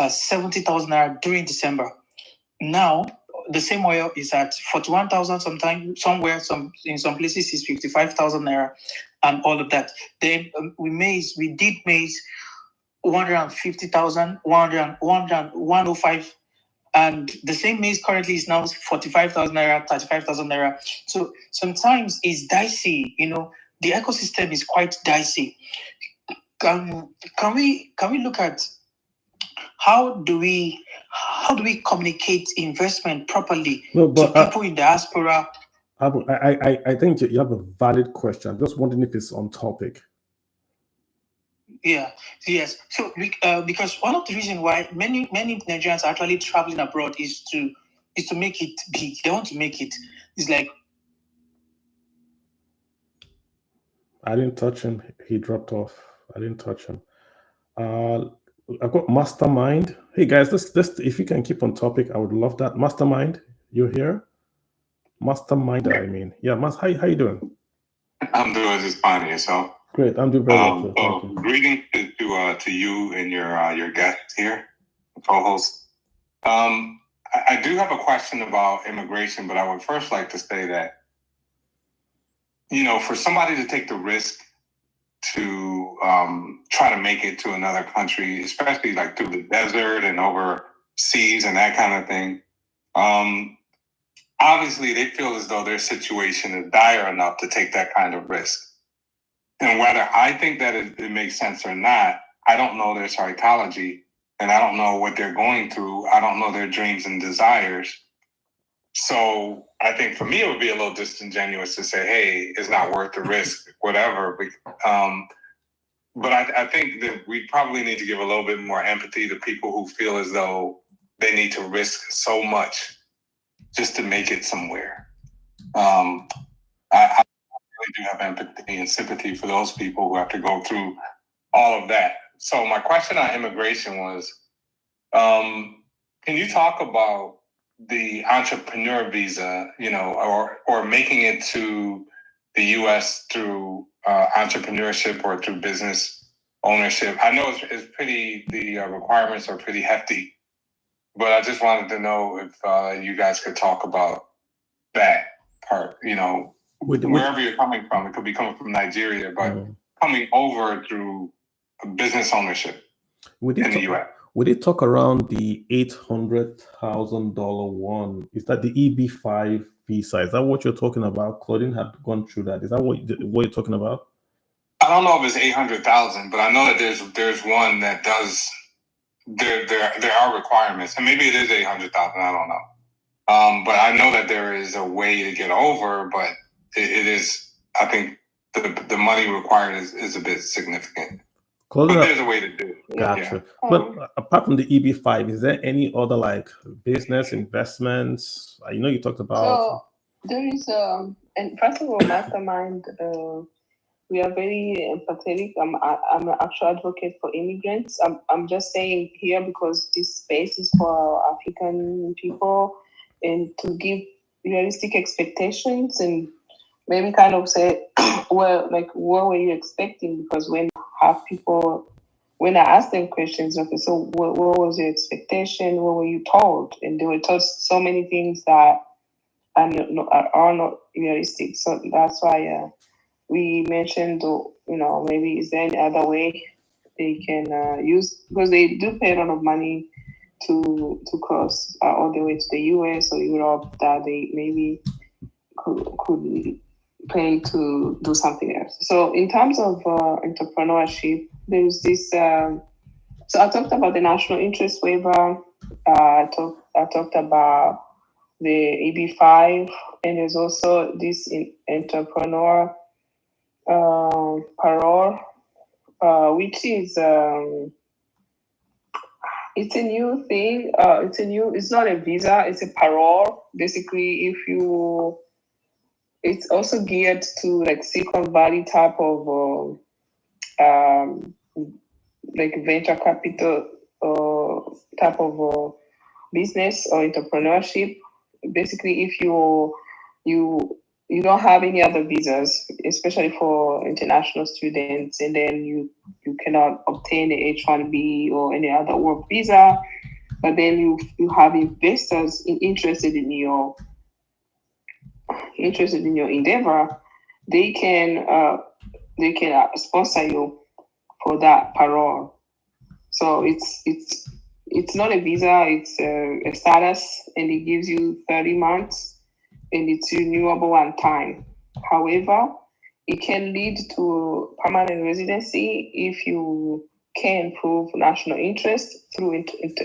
70,000 naira during December. Now, the same oil is at 41,000 sometimes, in some places is 55,000 naira and all of that. Then we did maize 150,000, 105, and the same maize currently is now 45,000 naira, 35,000 naira. So sometimes it's dicey, the ecosystem is quite dicey. Can we look at how do we communicate investment properly to people in diaspora? I think you have a valid question. I'm just wondering if it's on topic. Yeah, yes. So because one of the reasons why many Nigerians are actually traveling abroad is to make it big. They want to make it. It's like, I didn't touch him. He dropped off. I didn't touch him. I've got Mastermind. Hey guys, this if you can keep on topic, I would love that. Mastermind, you here? Mastermind, I mean. Yeah, how you doing? I'm doing just fine. Yourself? Great, I'm doing very well. Thank you. Greetings to you and your guests here, co-host. I do have a question about immigration, but I would first like to say that, for somebody to take the risk to try to make it to another country, especially like through the desert and overseas and that kind of thing, obviously they feel as though their situation is dire enough to take that kind of risk. And whether I think that it makes sense or not, I don't know their psychology, and I don't know what they're going through. I don't know their dreams and desires. So I think for me, it would be a little disingenuous to say, hey, it's not worth the risk, whatever. But I think that we probably need to give a little bit more empathy to people who feel as though they need to risk so much just to make it somewhere. I really do have empathy and sympathy for those people who have to go through all of that. So my question on immigration was, can you talk about the entrepreneur visa, or making it to the U.S. through entrepreneurship or through business ownership? I know the requirements are pretty hefty, but I just wanted to know if you guys could talk about that part, wherever you're coming from. It could be coming from Nigeria, but coming over through business ownership in the U.S. We did talk around the $800,000 one. Is that the EB5 visa? Is that what you're talking about? Claudine had gone through that. Is that what you're talking about? I don't know if it's 800,000, but I know that there's one that does. There are requirements, and maybe it is 800,000. I don't know. But I know that there is a way to get over, but it is. I think the money required is a bit significant. But there's a way to do it. Gotcha. Yeah. But apart from the EB5, is there any other like business investments? You talked about. So there is, and first of all, Mastermind we are very empathetic. I'm an actual advocate for immigrants. I'm just saying here because this space is for African people, and to give realistic expectations and maybe kind of say, well, like, what were you expecting? Because when have people, when I ask them questions, okay, so what was your expectation? What were you told? And they were told so many things that are not realistic. So that's why we mentioned, maybe is there any other way they can use, because they do pay a lot of money to cross all the way to the US or Europe, that they maybe could pay to do something else. So in terms of entrepreneurship, there's this. So I talked about the national interest waiver. I talked about the EB-5, and there's also this entrepreneur parole, which is it's a new thing. It's not a visa. It's a parole. Basically, it's also geared to like Silicon Valley type of like venture capital type of business or entrepreneurship. Basically, if you don't have any other visas, especially for international students, and then you cannot obtain the H-1B or any other work visa, but then you have investors interested in your endeavor, they can sponsor you for that parole. So it's not a visa, it's a status, and it gives you 30 months, and it's renewable one time. However, it can lead to permanent residency if you can prove national interest through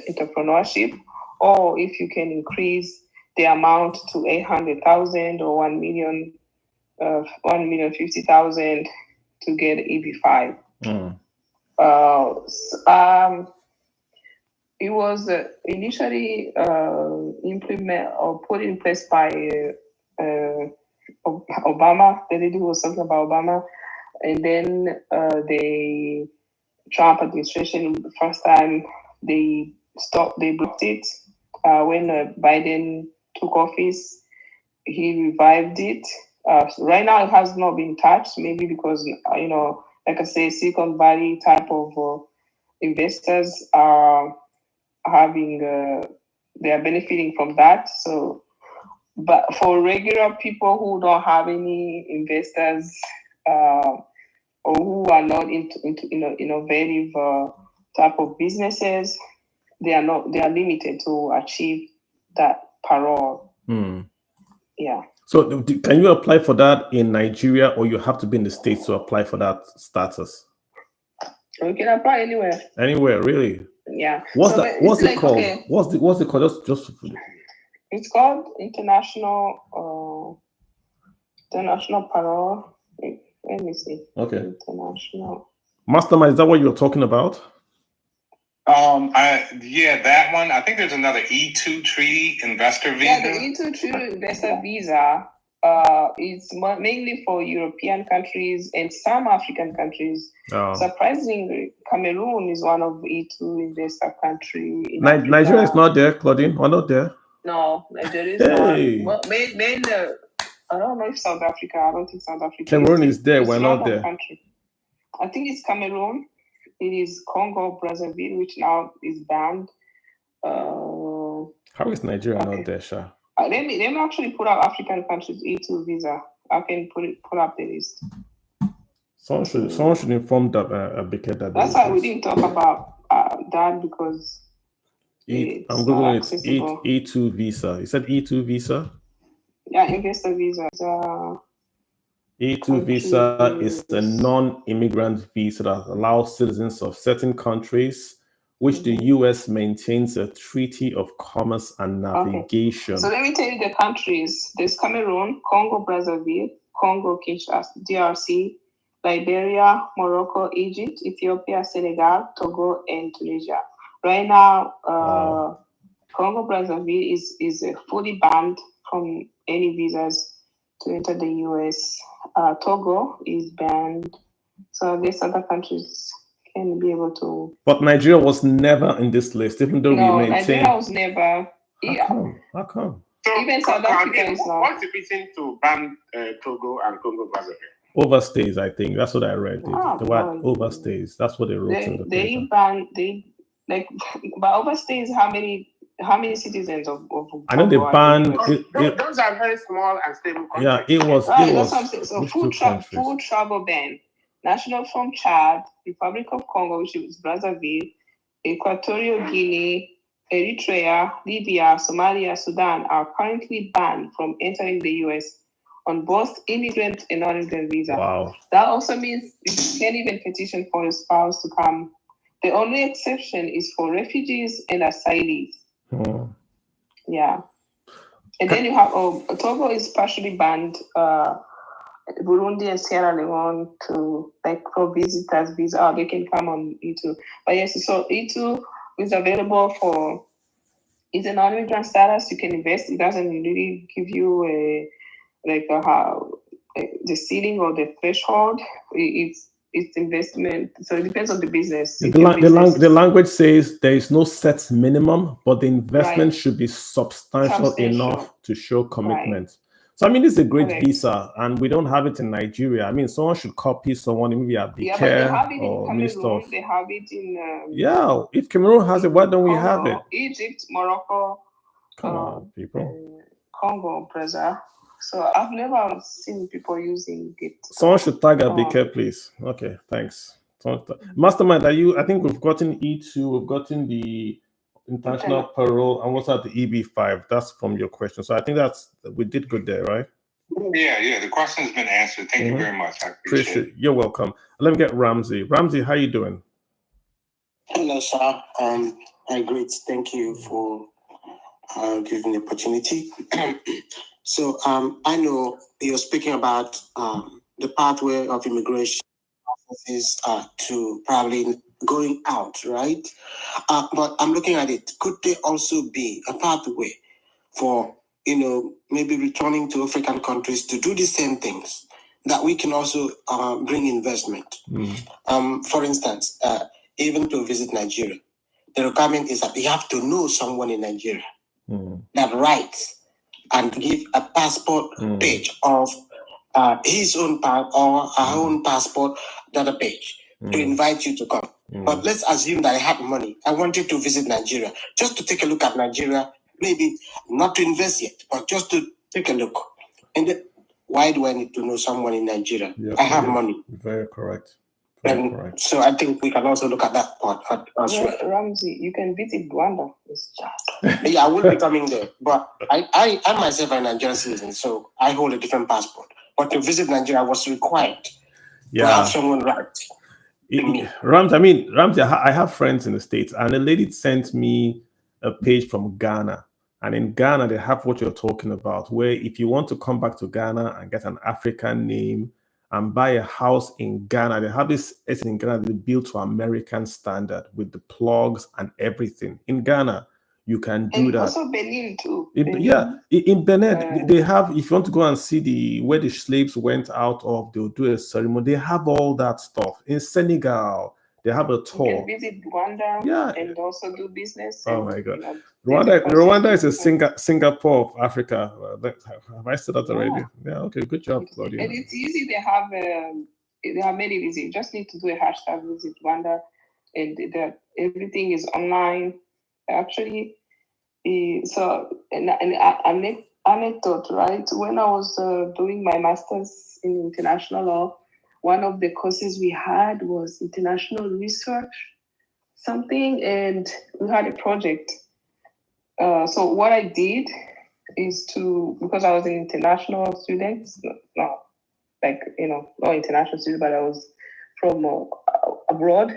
entrepreneurship, or if you can increase the amount to 800,000 or 1,000,000, 1,050,000 to get EB-5. It was initially implemented or put in place by Obama. The lady who was talking about Obama, and then the Trump administration, the first time they blocked it. When Biden took office, he revived it. Right now, it has not been touched. Maybe because like I say, Silicon Valley type of investors are having they are benefiting from that. So, but for regular people who don't have any investors or who are not into innovative type of businesses, they are limited to achieve that parole. Yeah. So can you apply for that in Nigeria, or you have to be in the States to apply for that status? You can apply anywhere. Anywhere, really? Yeah. What's it called? Okay. What's it called? Just It's called international parole. Let me see. Okay. International. Mastermind, is that what you're talking about? Yeah, that one. I think there's another E2 treaty investor visa. Yeah, the E2 treaty investor visa is mainly for European countries and some African countries. Oh. Surprisingly, Cameroon is one of E2 investor country. Nigeria is not there, Claudine. We're not there. No, Nigeria is not. Well, I don't know if South Africa. I don't think South Africa. Cameroon is there. We're not there. Country. I think it's Cameroon. It is Congo, Brazzaville, which now is banned. How is Nigeria not there, Sha? Let me actually put up African countries E2 visa. I can pull up the list. Someone should inform that. That's why we didn't talk about that, because I'm googling it. E2 visa. You said E2 visa? Yeah, investor visa. E2 visa is a non-immigrant visa that allows citizens of certain countries, which the US maintains a treaty of commerce and navigation. Okay. So let me tell you the countries. There's Cameroon, Congo, Brazzaville, Congo, Kinshasa, DRC, Liberia, Morocco, Egypt, Ethiopia, Senegal, Togo, and Tunisia. Right now, Congo, Brazzaville is fully banned from any visas to enter the US. Togo is banned. So I guess other countries can be able to. But Nigeria was never in this list, even though No, we maintain. Nigeria was never. How come? How come? So, Even South Africa is not. What's the reason to ban Togo and Congo Brazzaville? Overstays, I think. That's what I read. Ah, The word overstays. That's what they wrote in the paper. They ban, but overstays how many citizens of I know they banned. Those are very small and stable countries. Yeah, it was. So food travel ban. National from Chad, Republic of Congo, which is Brazzaville, Equatorial Guinea, Eritrea, Libya, Somalia, Sudan are currently banned from entering the U.S. on both immigrant and non-immigrant visa. Wow. That also means you can't even petition for your spouse to come. The only exception is for refugees and asylees. Oh. Yeah. And then you have Togo is partially banned. Burundi and Sierra Leone to for visitors visa. They can come on E2. But yes, so E2 is available for. It's a non-immigrant status. You can invest. It doesn't really give you the ceiling or the threshold. It's investment. So it depends on the business. The language says there is no set minimum, but the investment should be substantial enough to show commitment. Right. So I mean, it's a great visa, and we don't have it in Nigeria. I mean, someone should copy someone, maybe at the care or list of. They have it in. If Cameroon has it, why don't we have it? Egypt, Morocco. Come on, people. Congo, Brazil. So I've never seen people using it. Someone should tag Abike, please. Okay, thanks. Mastermind, I think we've gotten E2, we've gotten the international parole, and what's at the EB5? That's from your question. So I think we did good there, right? Yeah. The question's been answered. Thank you very much. I appreciate it. You're welcome. Let me get Ramsey. Ramsey, how you doing? Hello, sir. I'm great. Thank you for giving the opportunity. So I know you're speaking about the pathway of immigration processes to probably going out, right? But I'm looking at it. Could there also be a pathway for, maybe returning to African countries to do the same things that we can also bring investment? For instance, even to visit Nigeria, the requirement is that you have to know someone in Nigeria that writes and give a passport page of his own or her own passport data page to invite you to come. But let's assume that I have money. I wanted to visit Nigeria, just to take a look at Nigeria, maybe not to invest yet, but just to take a look. And then, why do I need to know someone in Nigeria? I have money. Very correct. So I think we can also look at that part as well. Ramsey, you can visit Rwanda. Yeah, I will be coming there. But I myself am a Nigerian citizen, so I hold a different passport. But to visit Nigeria was required to have someone right. Ramsey, I have friends in the States, and a lady sent me a page from Ghana. And in Ghana, they have what you're talking about, where if you want to come back to Ghana and get an African name and buy a house in Ghana, they have this estate in Ghana they built to American standard with the plugs and everything. In Ghana, you can do that. Also Benin too. In Benin, they have, if you want to go and see where the slaves went out of, they'll do a ceremony. They have all that stuff. In Senegal, they have a tour. You can visit Rwanda and also do business. Oh my God. Rwanda is a Singapore of Africa. Have I said that already? Yeah, okay, good job, Claudia. And it's easy. They have many visits. You just need to do a hashtag visit Rwanda, and everything is online. Actually, so an anecdote, right? When I was doing my master's in international law, one of the courses we had was international research, and we had a project. So what I did is because I was an international student, not international student, but I was from abroad.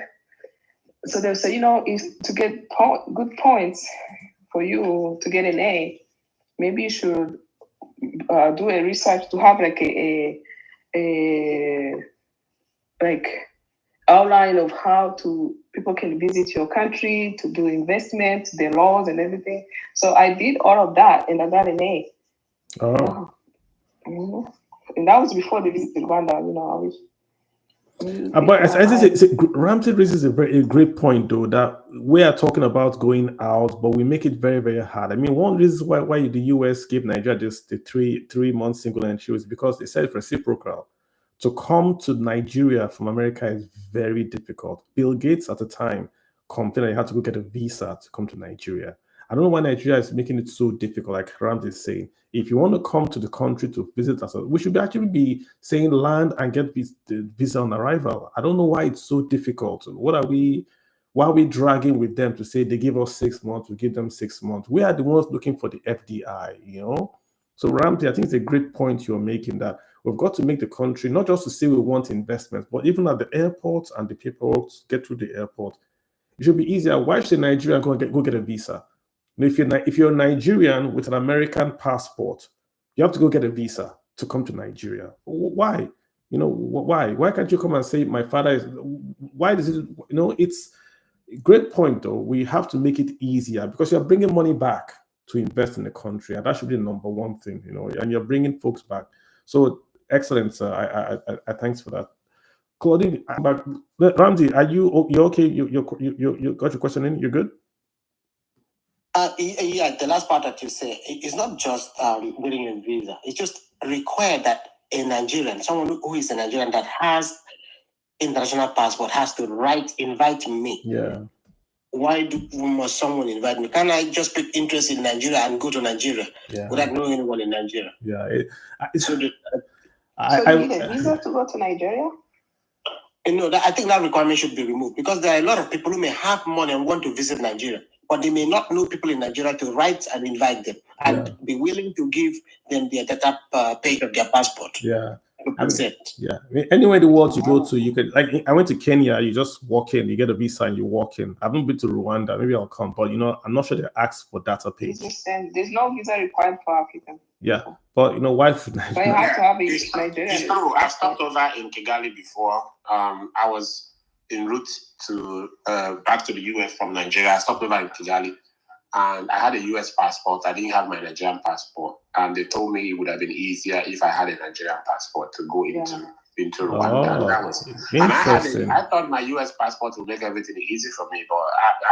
So they say, if to get good points for you to get an A, maybe you should do a research to have a outline of how people can visit your country to do investment, the laws and everything. So I did all of that and I got an A. Oh. And that was before the visit Rwanda, you know. I wish. But Ramsey raises a great point, though, that we are talking about going out, but we make it very, very hard. I mean, one reason why the US gave Nigeria just the three month single entry is because they said it's reciprocal. To come to Nigeria from America is very difficult. Bill Gates at the time complained that he had to go get a visa to come to Nigeria. I don't know why Nigeria is making it so difficult, like Ramsey is saying. If you want to come to the country to visit us, we should actually be saying land and get the visa on arrival. I don't know why it's so difficult. Why are we dragging with them to say they give us 6 months, we give them 6 months? We are the ones looking for the FDI, you know? So Ramsey, I think it's a great point you're making, that we've got to make the country, not just to say we want investments, but even at the airports and the paperwork to get through the airport, it should be easier. Why should Nigeria go get a visa? If you're Nigerian with an American passport, you have to go get a visa to come to Nigeria. Why? You know, why? Why can't you come and say my father is? Why does it? You know, it's a great point though. We have to make it easier because you're bringing money back to invest in the country, and that should be the number one thing. You know, and you're bringing folks back. So excellent, sir. I thanks for that. Claudine, Ramsey, are you okay? You got your question in? You're good. Yeah, the last part that you say, it's not just getting a visa. It's just required that a Nigerian, someone who is a Nigerian that has international passport, has to invite me. Yeah. Why must someone invite me? Can I just pick interest in Nigeria and go to Nigeria without knowing anyone in Nigeria? Yeah. So you need a visa to go to Nigeria? No, I think that requirement should be removed because there are a lot of people who may have money and want to visit Nigeria, but they may not know people in Nigeria to write and invite them and be willing to give them the data page of their passport. Yeah. Anywhere in the world you go to, you can, like, I went to Kenya, you just walk in, you get a visa and you walk in. I haven't been to Rwanda, maybe I'll come, but you know, I'm not sure they ask for data page. There's no visa required for African. Yeah, but you know, why should But you have to have a Nigerian. It's true. I've stopped over in Kigali before. I was en route to back to the US from Nigeria. I stopped over in Kigali. And I had a US passport. I didn't have my Nigerian passport. And they told me it would have been easier if I had a Nigerian passport to go into Rwanda. Oh, that was interesting. I thought my US passport would make everything easy for me. But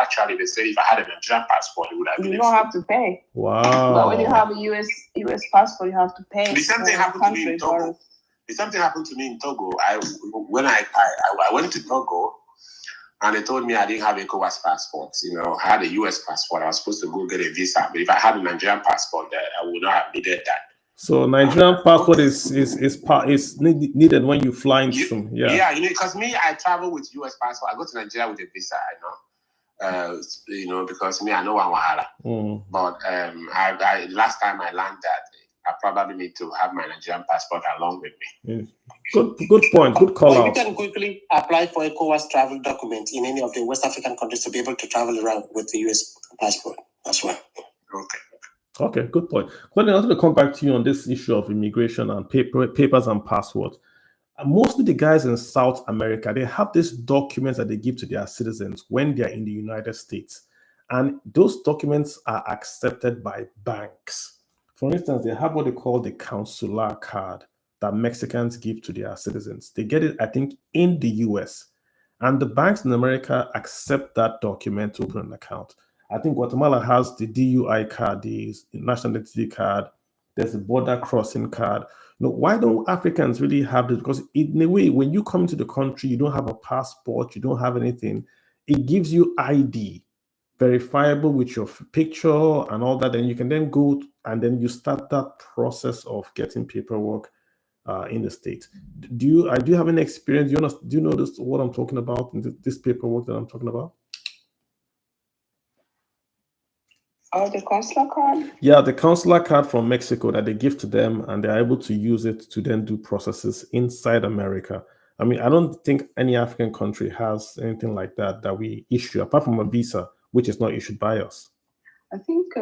actually, they said if I had a Nigerian passport, it would have been You don't have to pay. Wow. But when you have a US passport, you have to pay. The same thing happened to me in Togo. The same thing happened to me in Togo. When I went to Togo, and they told me I didn't have ECOWAS passports. You know, I had a US passport. I was supposed to go get a visa. But if I had a Nigerian passport, I would not have needed that. So Nigerian passport is needed when you fly into Yeah, you know, because me, I travel with US passport. I go to Nigeria with a visa, you know, because me, I know Wahala. But I last time I landed, I probably need to have my Nigerian passport along with me. Good point. Good call out. You can quickly apply for ECOWAS travel document in any of the West African countries to be able to travel around with the US passport as well. Okay, good point. Well, I wanted to come back to you on this issue of immigration and papers and passports. Mostly the guys in South America, they have these documents that they give to their citizens when they are in the United States. And those documents are accepted by banks. For instance, they have what they call the consular card that Mexicans give to their citizens. They get it, I think, in the US. And the banks in America accept that document to open an account. I think Guatemala has the DUI card, the national identity card. There's the border crossing card. You know, why don't Africans really have this? Because in a way, when you come into the country, you don't have a passport, you don't have anything. It gives you ID, verifiable with your picture and all that. And you can then go and then you start that process of getting paperwork in the States. Do you have any experience? Do you know this, what I'm talking about, this paperwork that I'm talking about? Oh, the consular card? Yeah, the consular card from Mexico that they give to them, and they're able to use it to then do processes inside America. I mean, I don't think any African country has anything like that we issue, apart from a visa, which is not issued by us. I think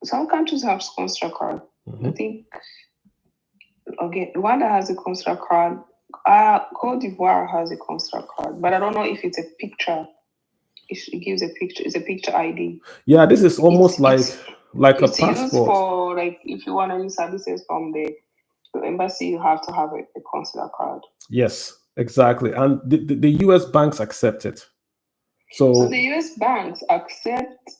some countries have consular card. I think, okay, Rwanda has a consular card. Cote d'Ivoire has a consular card, but I don't know if it's a picture. It gives a picture. It's a picture ID. Yeah, this is almost like a passport. It's used for, like, if you want any services from the The embassy, you have to have a consular card. Yes, exactly. And the US banks accept it. So the US banks accept,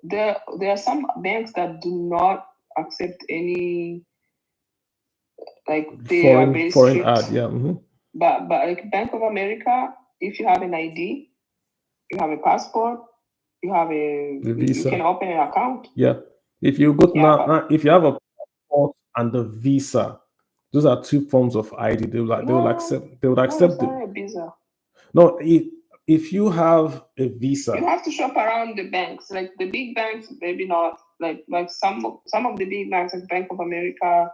there are some banks that do not accept any, like they are very foreign strict. ad, yeah. But like Bank of America, if you have an ID, you have a passport, you have The visa. you can open an account. Yeah. If you go to if you have a passport and the visa, those are two forms of ID. They will accept. They would accept a visa. No, if you have a visa, you have to shop around the banks, like the big banks, maybe not. Like some of the big banks, like Bank of America.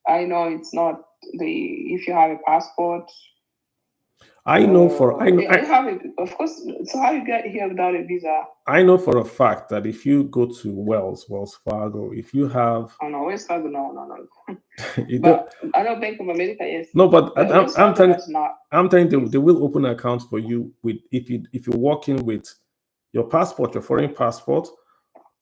I know it's not if you have a passport. I know I have it, of course. So how you get here without a visa? I know for a fact that if you go to Wells Fargo, if you have, oh no, Wells Fargo, no. But I know Bank of America, yes. No, but I'm telling you, they will open accounts for you with if you're working with your passport, your foreign passport,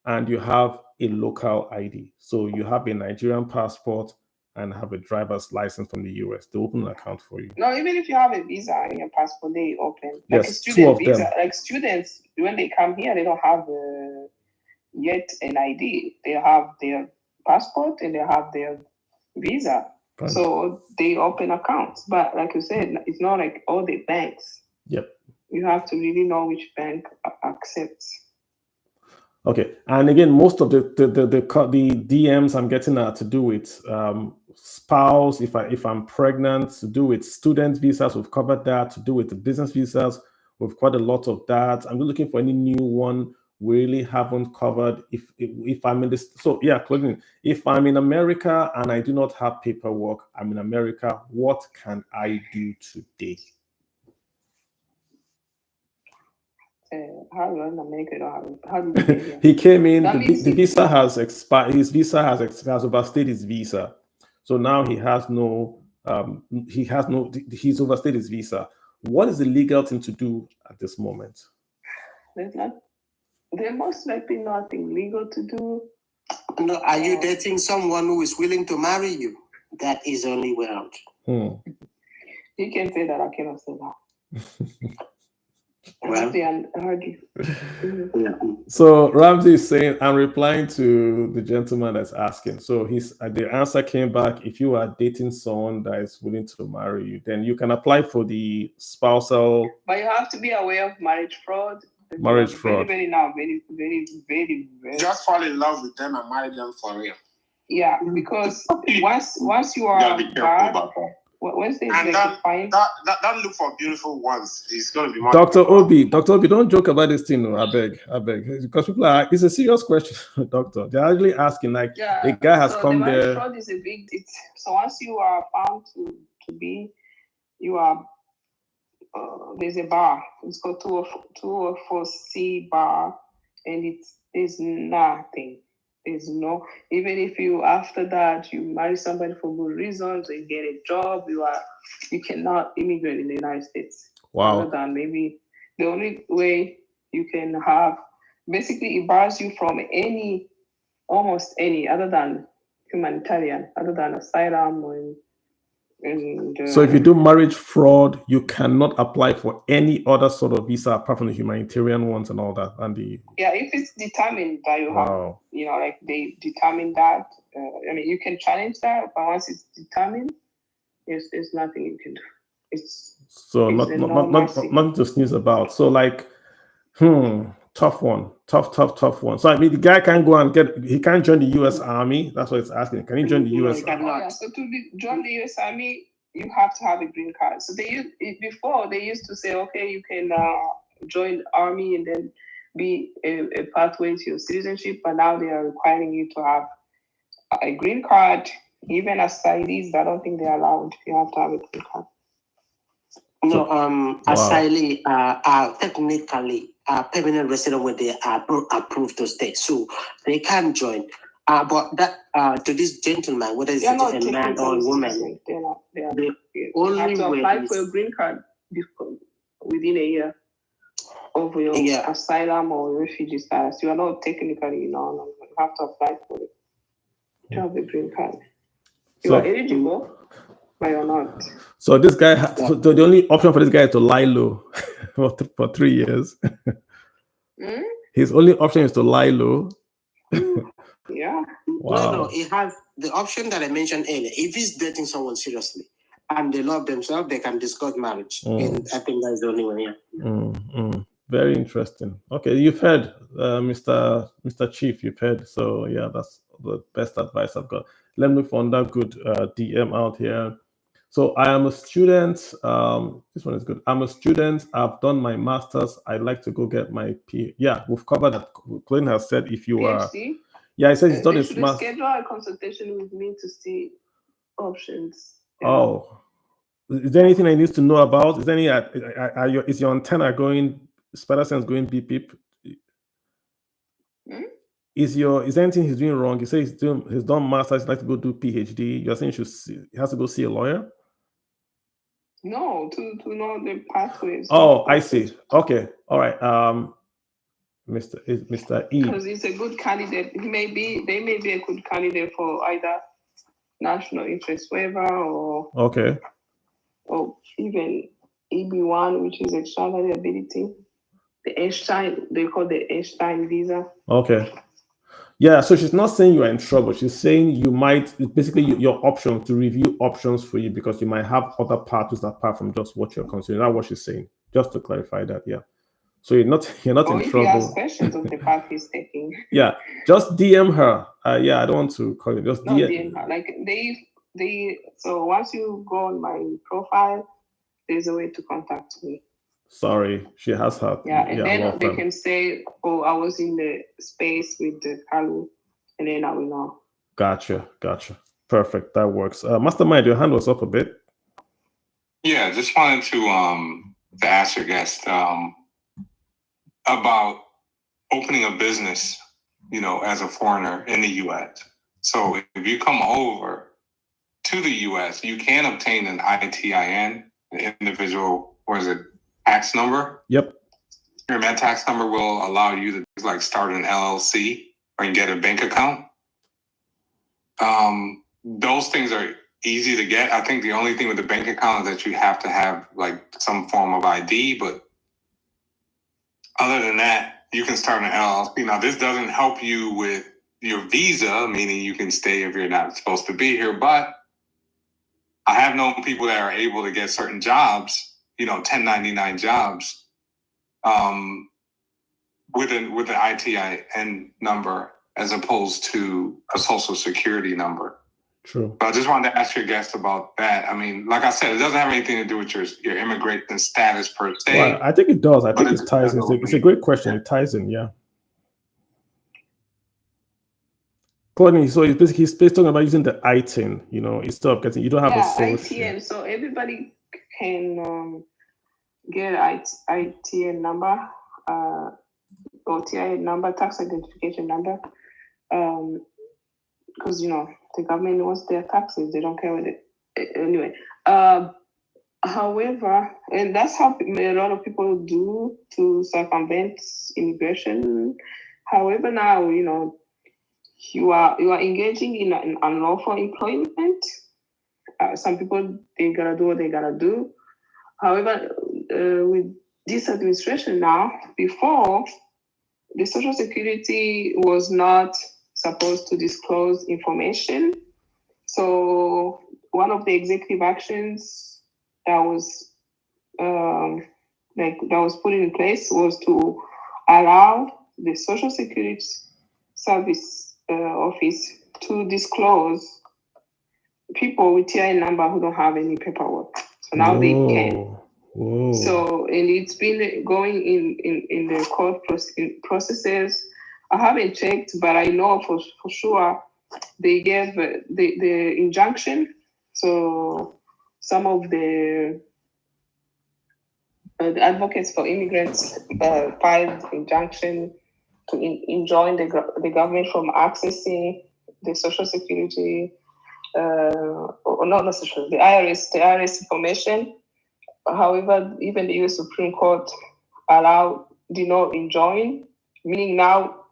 and you have a local ID. So you have a Nigerian passport and have a driver's license from the US. They open an account for you. No, even if you have a visa in your passport, they open. Like yes, a student 2 of visa. them. Like students, when they come here, they don't have yet an ID. They have their passport and they have their visa. Right. So they open accounts. But like you said, it's not like all the banks. Yep. You have to really know which bank accepts. Okay, and again, most of the DMs I'm getting are to do with spouse. If I'm pregnant, to do with student visas, we've covered that. To do with the business visas, we've quite a lot of that. I'm looking for any new one we really haven't covered. If I'm in this, so yeah, Claudine, if I'm in America and I do not have paperwork, I'm in America. What can I do today? How in America? How did you get here? He came in. The visa has expired. His visa has overstayed his visa, so now he has no. He's overstayed his visa. What is the legal thing to do at this moment? There must be nothing legal to do. No, are you dating someone who is willing to marry you? That is only way out. You can say that. I cannot say that. Well, I heard you. So Ramsey is saying, I'm replying to the gentleman that's asking. So the answer came back: if you are dating someone that is willing to marry you, then you can apply for the spousal. But you have to be aware of marriage fraud. Marriage fraud. Very now, very, very, very, very. Just fall in love with them and marry them for real. Yeah, because once you are be careful about that. Once they don't look for beautiful ones. It's going to be more. Dr. Obi, don't joke about this thing. I beg, because people are. It's a serious question, doctor. They're actually asking a guy has come there. Fraud is a big. So once you are found to be, you are. There's a bar. It's called 204C bar, and there's nothing. There's no, even if you after that you marry somebody for good reasons and get a job, you cannot immigrate in the United States. Wow. Other than maybe the only way you can have, basically it bars you from almost any other than humanitarian, other than asylum so if you do marriage fraud, you cannot apply for any other sort of visa apart from the humanitarian ones and all that. If it's determined that you have, they determine that. You can challenge that, but once it's determined, there's nothing you can do. Nothing to sneeze about. So tough one. Tough one. So the guy can't go and he can't join the US Army. That's what it's asking. Can he join the US Army? So to join the US Army, you have to have a green card. So before they used to say, okay, you can join the Army and then be a pathway to your citizenship, but now they are requiring you to have a green card. Even asylums, I don't think they're allowed. You have to have a green card. No, asylee are technically permanent resident when they are approved to stay, so they can join. But that to this gentleman, whether it's a man or a woman, they only have to apply for a green card within a year of your asylum or refugee status. You are not technically, you have to apply for it to have a green card. You are eligible, but you're not. So this guy, so the only option for this guy is to lie low for 3 years. His only option is to lie low. Yeah. Wow. No, it has the option that I mentioned earlier. If he's dating someone seriously and they love themselves, they can discuss marriage. And I think that's the only way. Yeah. Very interesting. Okay, you've heard, Mr. Chief. You've heard. So yeah, that's the best advice I've got. Let me find that good DM out here. So I am a student. This one is good. I'm a student. I've done my master's. I'd like to go get my PhD. Yeah, we've covered that. Glenn has said if you are. Yeah, he said he's done his master's. Schedule a consultation with me to see options. Oh, is there anything I need to know about? Is there any? Is your antenna going? Spider sense going beep beep? Is there anything he's doing wrong? He says he's done master's. He'd like to go do PhD. You're saying he has to go see a lawyer? No, to know the pathways. Oh, I see. Okay, all right. Mr. E. Because he's a good candidate. They may be a good candidate for either national interest waiver or even EB1, which is extraordinary ability. The Einstein, they call the Einstein visa. Okay. Yeah, so she's not saying you are in trouble. She's saying you might, basically your option to review options for you because you might have other pathways apart from just what you're considering. That's what she's saying. Just to clarify that, yeah. So you're not in trouble. If you ask questions of the path he's taking. Yeah, just DM her. Yeah, I don't want to call it. Just DM her. Like so once you go on my profile, there's a way to contact me. Sorry, she has her. Yeah, and then they can say, "Oh, I was in the space with the Kalu," and then I will know. Gotcha. Perfect. That works. Mastermind, your hand was up a bit. Yeah, just wanted to ask your guest about opening a business, as a foreigner in the U.S. So if you come over to the U.S., you can obtain an ITIN, the individual, tax number. Yep. And that tax number will allow you to start an LLC or get a bank account. Those things are easy to get. I think the only thing with the bank account is that you have to have some form of ID, but other than that, you can start an LLC. Now, this doesn't help you with your visa, meaning you can stay if you're not supposed to be here, but I have known people that are able to get certain jobs, 1099 jobs, with an ITIN number as opposed to a social security number. True. But I just wanted to ask your guest about that. I mean, like I said, it doesn't have anything to do with your immigrant status per se. Well, I think it does. I think it ties in. It's a great question. It ties in, yeah. Courtney, so he's talking about using the ITIN, instead of getting, you don't have a social. ITN, so everybody can get an ITN number, or TIN number, tax identification number, because the government wants their taxes. They don't care with it anyway. However, and that's how a lot of people do to circumvent immigration. However, now you are engaging in an unlawful employment. Some people, they gotta do what they gotta do. However, with this administration now, before, the Social Security was not supposed to disclose information. So one of the executive actions that was put in place was to allow the Social Security Service Office to disclose people with TIN number who don't have any paperwork. So now they can. Whoa. So, and it's been going in the court processes. I haven't checked, but I know for sure they gave the injunction. So some of the advocates for immigrants filed injunction to enjoin the government from accessing the Social Security, or not the Social, the IRS information. However, even the U.S. Supreme Court did not enjoin, meaning now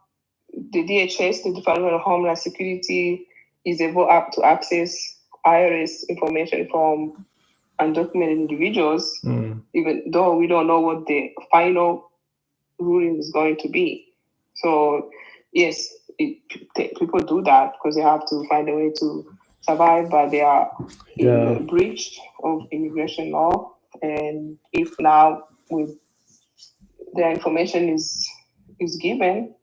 the DHS, the Department of Homeland Security, is able to access IRS information from undocumented individuals, even though we don't know what the final ruling is going to be. So yes, people do that because they have to find a way to survive, but they are in breach of immigration law. And if now with their information is given,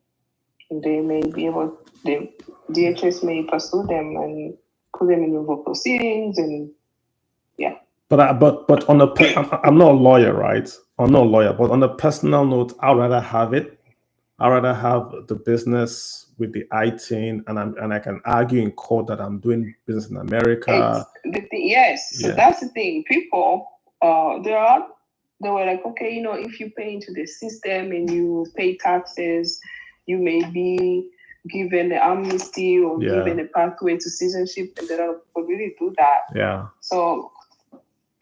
they may be able, the DHS may pursue them and put them in legal proceedings, and yeah. But on I'm not a lawyer, right? I'm not a lawyer, but on a personal note, I'd rather have it. I'd rather have the business with the ITIN, and I can argue in court that I'm doing business in America. Yes, so that's the thing. People, they were like, okay, if you pay into the system and you pay taxes, you may be given the amnesty or given a pathway to citizenship, and they don't really do that. Yeah. So,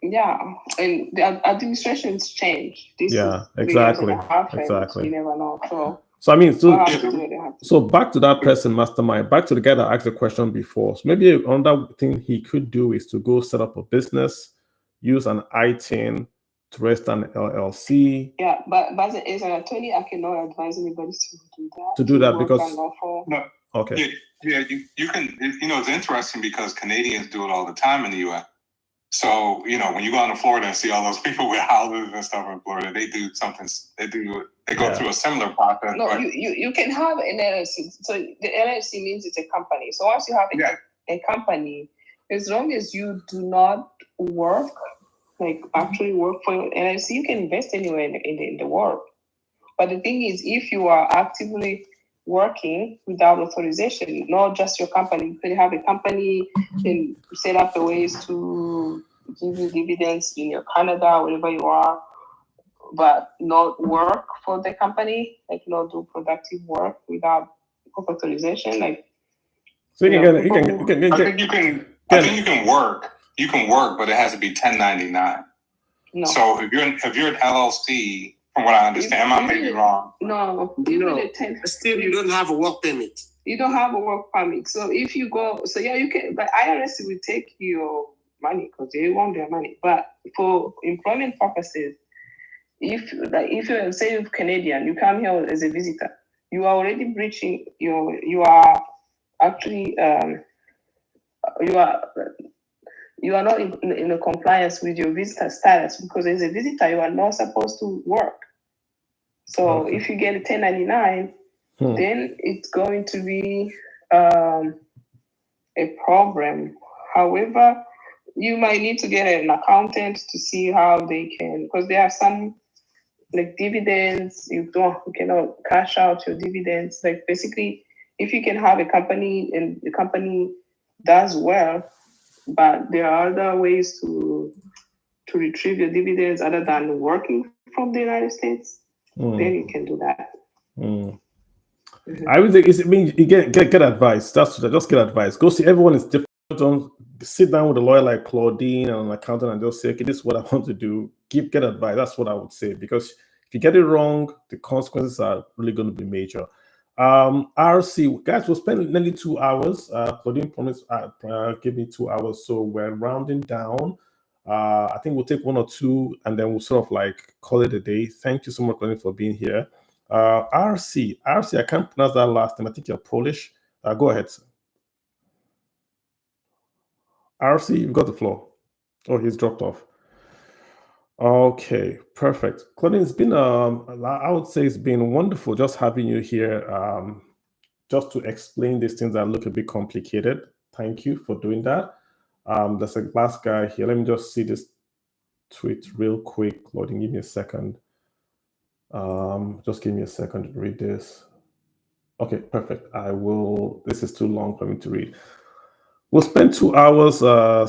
yeah, and the administrations change. This is exactly. You never know. So I mean, so back to that person, mastermind, back to the guy that asked the question before. So maybe another thing he could do is to go set up a business, use an ITIN to register an LLC. Yeah, but as an attorney, I cannot advise anybody to do that. To do that because no. Okay. Yeah, you can. It's interesting because Canadians do it all the time in the U.S. So, when you go down to Florida and see all those people with houses and stuff in Florida, they do something. They go through a similar process. No, you can have an LLC. So the LLC means it's a company. So once you have a company, as long as you do not work, like actually work for an LLC, you can invest anywhere in the world. But the thing is, if you are actively working without authorization, not just your company, you can have a company and set up the ways to give you dividends in your Canada, wherever you are, but not work for the company, like not do productive work without authorization. Like, so I think you can work. You can work, but it has to be 1099. No. So if you're an LLC, from what I understand, I may be wrong. No. Still, you don't have a work permit. You don't have a work permit. So if you go, you can. But IRS will take your money because they want their money. But for employment purposes, if you say you're Canadian, you come here as a visitor, you are already breaching you are actually you are not in a compliance with your visitor status, because as a visitor you are not supposed to work. So if you get a 1099, then it's going to be a problem. However, you might need to get an accountant to see how they can, because there are some like dividends, you cannot cash out your dividends. Like basically, if you can have a company and the company does well, but there are other ways to retrieve your dividends other than working from the United States, then you can do that. I would think you get advice. Just get advice. Go see, everyone is different. Don't sit down with a lawyer like Claudine and an accountant and just say, okay, this is what I want to do. Get advice. That's what I would say, because if you get it wrong, the consequences are really going to be major. RC, guys, we'll spend nearly 2 hours. Claudine promised give me 2 hours, so we're rounding down. I think we'll take 1 or 2 and then we'll sort of like call it a day. Thank you so much, Claudine, for being here. RC, I can't pronounce that last name. I think you're Polish. Go ahead, sir. RC, you've got the floor. Oh, he's dropped off. Okay, perfect. Claudine, it's been I would say it's been wonderful just having you here, just to explain these things that look a bit complicated. Thank you for doing that. There's a last guy here. Let me just see this tweet real quick. Claudine, give me a second. Just give me a second to read this. Okay, perfect. This is too long for me to read. We'll spend 2 hours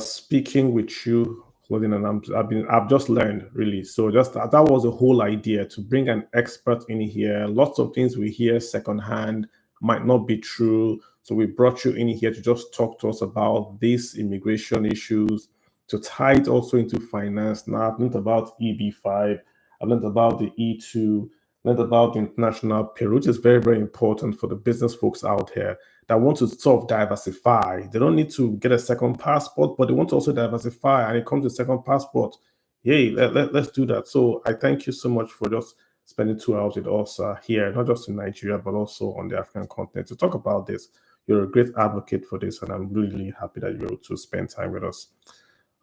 speaking with you, Claudine, and I've just learned, really. So just that was the whole idea, to bring an expert in here. Lots of things we hear secondhand might not be true. So we brought you in here to just talk to us about these immigration issues, to tie it also into finance. Now I've learned about EB5, I've learned about the E2, learned about international payroll, which is very, very important for the business folks out here that want to sort of diversify. They don't need to get a second passport, but they want to also diversify. And it comes with second passport. Yay, let's do that. So I thank you so much for just spending 2 hours with us here, not just in Nigeria, but also on the African continent to talk about this. You're a great advocate for this, and I'm really happy that you're able to spend time with us.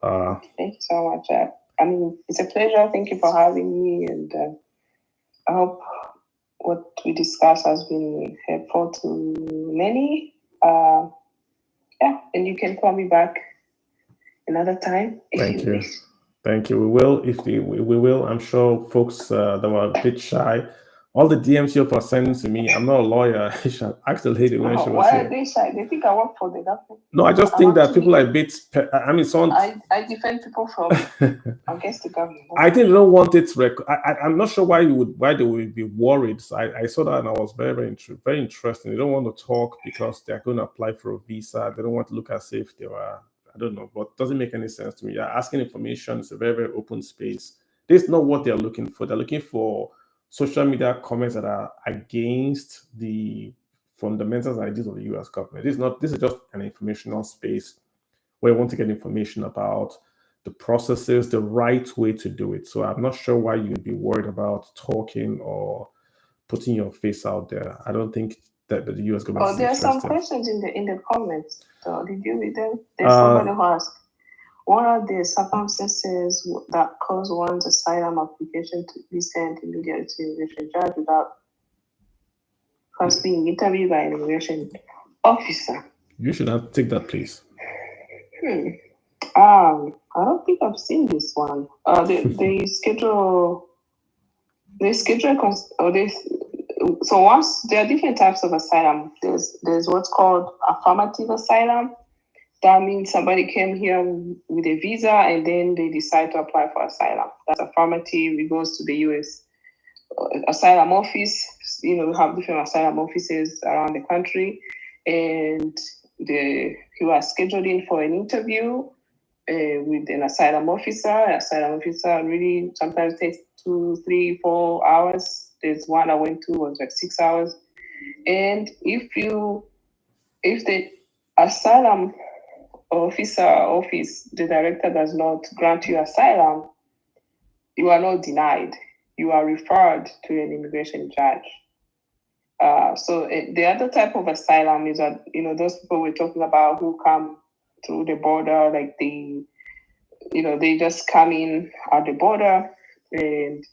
Thank you so much. I mean, it's a pleasure. Thank you for having me, and I hope what we discussed has been helpful to many. Yeah, and you can call me back another time. Thank you. Thank you. We will, we will. I'm sure folks that were a bit shy, all the DMs you are sending to me. I'm not a lawyer. I should ask the lady when she was why here. are they shy? They think I work for the government. No, I just think that people are a bit. I mean, I defend people from against the government. I think they don't want it. I'm not sure why they would be worried. So I saw that and I was very, very interesting. They don't want to talk because they're going to apply for a visa. They don't want to look as if they were. I don't know, but it doesn't make any sense to me. You're asking information. It's a very, very open space. This is not what they're looking for. They're looking for social media comments that are against the fundamentals and ideas of the U.S. government. This is just an informational space where you want to get information about the processes, the right way to do it. So I'm not sure why you'd be worried about talking or putting your face out there. I don't think that the U.S. government. Oh, there are some questions in the comments. So did you read them? There's somebody who asked, what are the circumstances that cause one's asylum application to be sent immediately to immigration judge without first being interviewed by an immigration officer? You should have take that, please. I don't think I've seen this one. They schedule. So once there are different types of asylum. There's what's called affirmative asylum. That means somebody came here with a visa and then they decide to apply for asylum. That's affirmative. It goes to the U.S. Asylum office. We have different asylum offices around the country, and you are scheduled in for an interview with an asylum officer. An asylum officer really sometimes takes 2, 3, 4 hours. There's one I went to was like 6 hours. And if the asylum office, the director does not grant you asylum, you are not denied. You are referred to an immigration judge. So the other type of asylum is that, those people we're talking about who come through the border, like they just come in at the border, and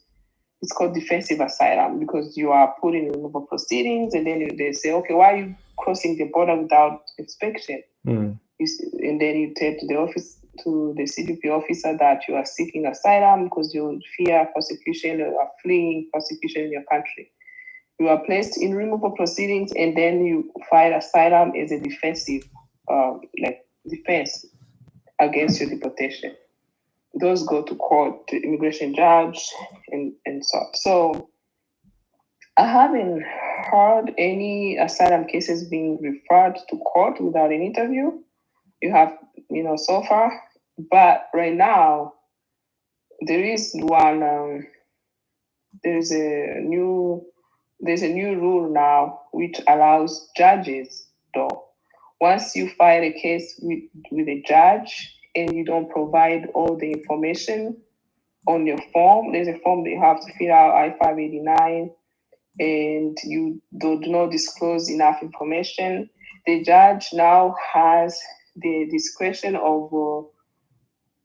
it's called defensive asylum because you are put in removal proceedings, and then they say, okay, why are you crossing the border without inspection? And then you tell to the CBP officer that you are seeking asylum because you fear persecution or are fleeing persecution in your country. You are placed in removal proceedings, and then you file asylum as a defensive, defense against your deportation. Those go to court, to immigration judge, and so. So I haven't heard any asylum cases being referred to court without an interview. You have, so far, but right now there is one. There's a new rule now which allows judges, though, once you file a case with a judge and you don't provide all the information on your form, there's a form that you have to fill out, I-589, and you do not disclose enough information, the judge now has the discretion of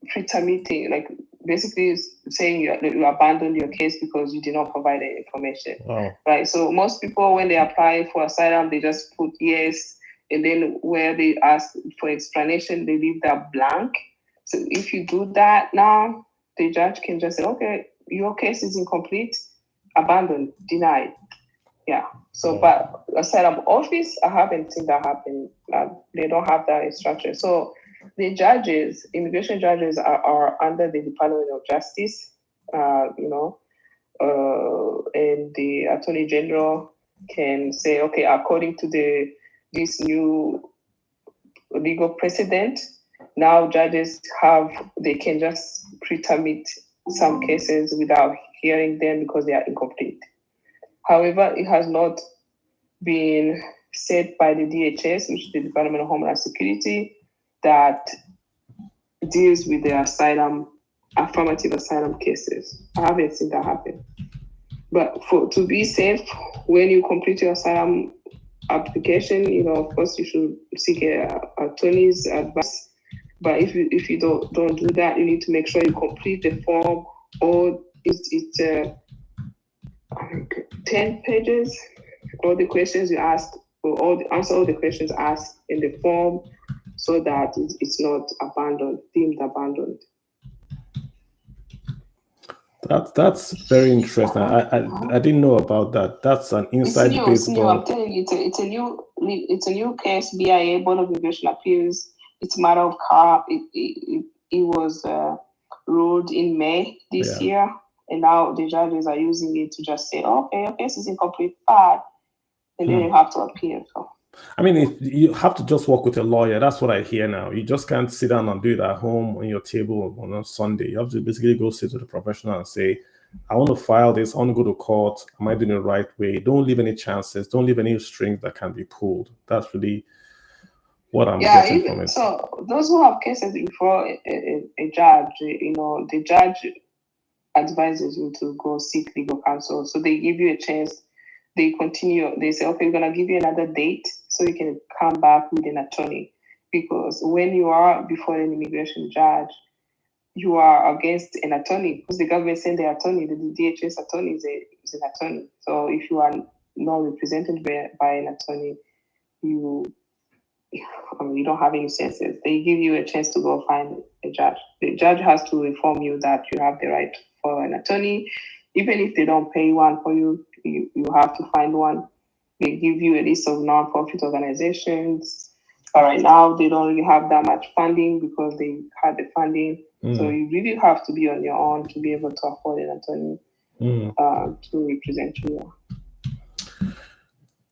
pre-terminating, like basically saying you abandoned your case because you did not provide the information. Wow. Right? So most people, when they apply for asylum, they just put yes, and then where they ask for explanation, they leave that blank. So if you do that now, the judge can just say, okay, your case is incomplete, abandoned, denied. Yeah. So, but asylum office, I haven't seen that happen. They don't have that instruction. So the judges, immigration judges are under the Department of Justice, and the Attorney General can say, okay, according to this new legal precedent, now judges they can just pre-terminate some cases without hearing them because they are incomplete. However, it has not been set by the DHS, which is the Department of Homeland Security, that deals with the affirmative asylum cases. I haven't seen that happen. But to be safe, when you complete your asylum application, of course, you should seek an attorney's advice. But if you don't do that, you need to make sure you complete the form, or it's 10 pages. All the questions you asked, or answer all the questions asked in the form, so that it's not deemed abandoned. That's very interesting. I didn't know about that. That's an inside baseball. I'm telling you, it's a new case. BIA, Board of Immigration Appeals. It's a matter of car. It was ruled in May this year, and now the judges are using it to just say, okay, your case is incomplete, and then you have to appeal. So. I mean, if you have to just work with a lawyer. That's what I hear now. You just can't sit down and do it at home on your table on a Sunday. You have to basically go sit with a professional and say, I want to file this. I want to go to court. Am I doing it the right way? Don't leave any chances. Don't leave any strings that can be pulled. That's really what I'm getting from it. So those who have cases before a judge, the judge advises you to go seek legal counsel. So they give you a chance. They say, okay, we're going to give you another date so you can come back with an attorney. Because when you are before an immigration judge, you are against an attorney, because the government sent the attorney, the DHS attorney is an attorney. So if you are not represented by an attorney, you don't have any senses. They give you a chance to go find a judge. The judge has to inform you that you have the right for an attorney. Even if they don't pay one for you, you have to find one. They give you a list of non-profit organizations. But right now, they don't really have that much funding because they had the funding. So you really have to be on your own to be able to afford an attorney to represent you.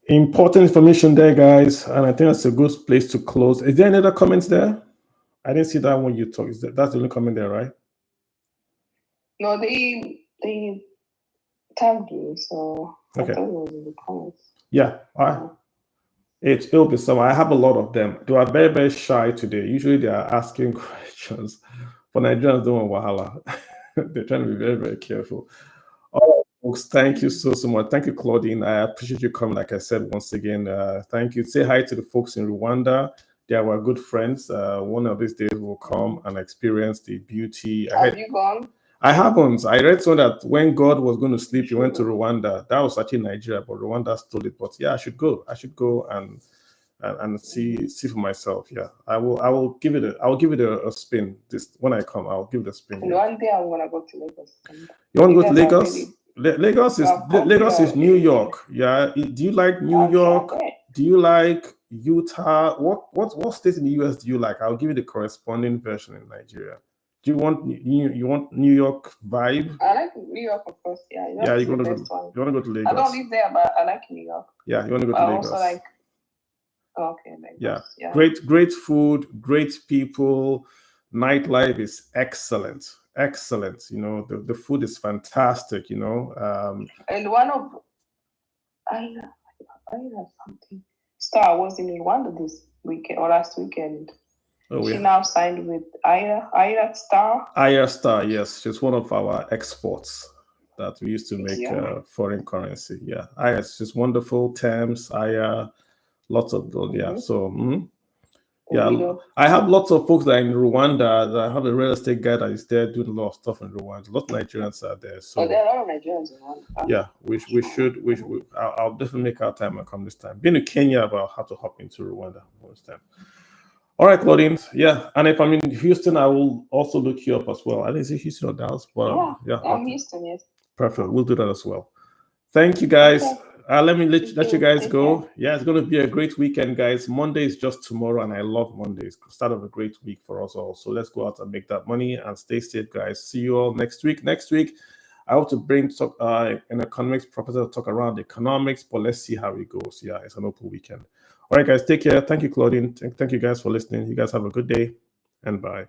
Important information there, guys. And I think that's a good place to close. Is there any other comments there? I didn't see that when you talked. That's the only comment there, right? No, they tagged me, so okay. I thought it was in the comments. Yeah, it'll be some. I have a lot of them. They are very, very shy today. Usually they are asking questions, but Nigerians don't want wahala. They're trying to be very, very careful. All right, folks, thank you so much. Thank you, Claudine. I appreciate you coming. Like I said, once again, thank you. Say hi to the folks in Rwanda. They are our good friends. One of these days we'll come and experience the beauty. Have you gone? I haven't. I read so that when God was going to sleep, he went to Rwanda. That was actually Nigeria, but Rwanda stole it. But yeah, I should go. I should go and see for myself. Yeah, I will give it a spin. This when I come, I'll give it a spin. Yeah. One day I want to go to Lagos. You want to go to Lagos? Lagos is New York. Yeah. Do you like New York? Do you like Utah? What state in the US do you like? I'll give you the corresponding version in Nigeria. Do you want New York vibe? I like New York, of course. Yeah, you want to go to Lagos. I don't live there, but I like New York. Yeah, you want to go to Lagos. I also like. Okay, Lagos. Yeah. Great food, great people. Nightlife is excellent. The food is fantastic. And one of I have something. Star was in Rwanda this weekend or last weekend. She now signed with Ira Star. Ira Star, yes. She's one of our exports that we used to make foreign currency. Yeah. Ira, she's wonderful. Thames, Ira, lots of those. Yeah. So, I have lots of folks that are in Rwanda. I have a real estate guy that is there doing a lot of stuff in Rwanda. A lot of Nigerians are there. So there are a lot of Nigerians in Rwanda. Yeah, we should. I'll definitely make our time and come this time. Been to Kenya, but I'll have to hop into Rwanda this time. All right, Claudine. Yeah, and if I'm in Houston, I will also look you up as well. I didn't say Houston or Dallas, but I'm Houston. Yes. Perfect. We'll do that as well. Thank you, guys. Okay. Let me let you guys go. Yeah, it's going to be a great weekend, guys. Monday is just tomorrow, and I love Mondays. Start of a great week for us all. So let's go out and make that money and stay safe, guys. See you all next week. Next week, I hope to bring an economics professor to talk around economics, but let's see how it goes. Yeah, it's an open weekend. All right, guys, take care. Thank you, Claudine. Thank you guys for listening. You guys have a good day, and bye.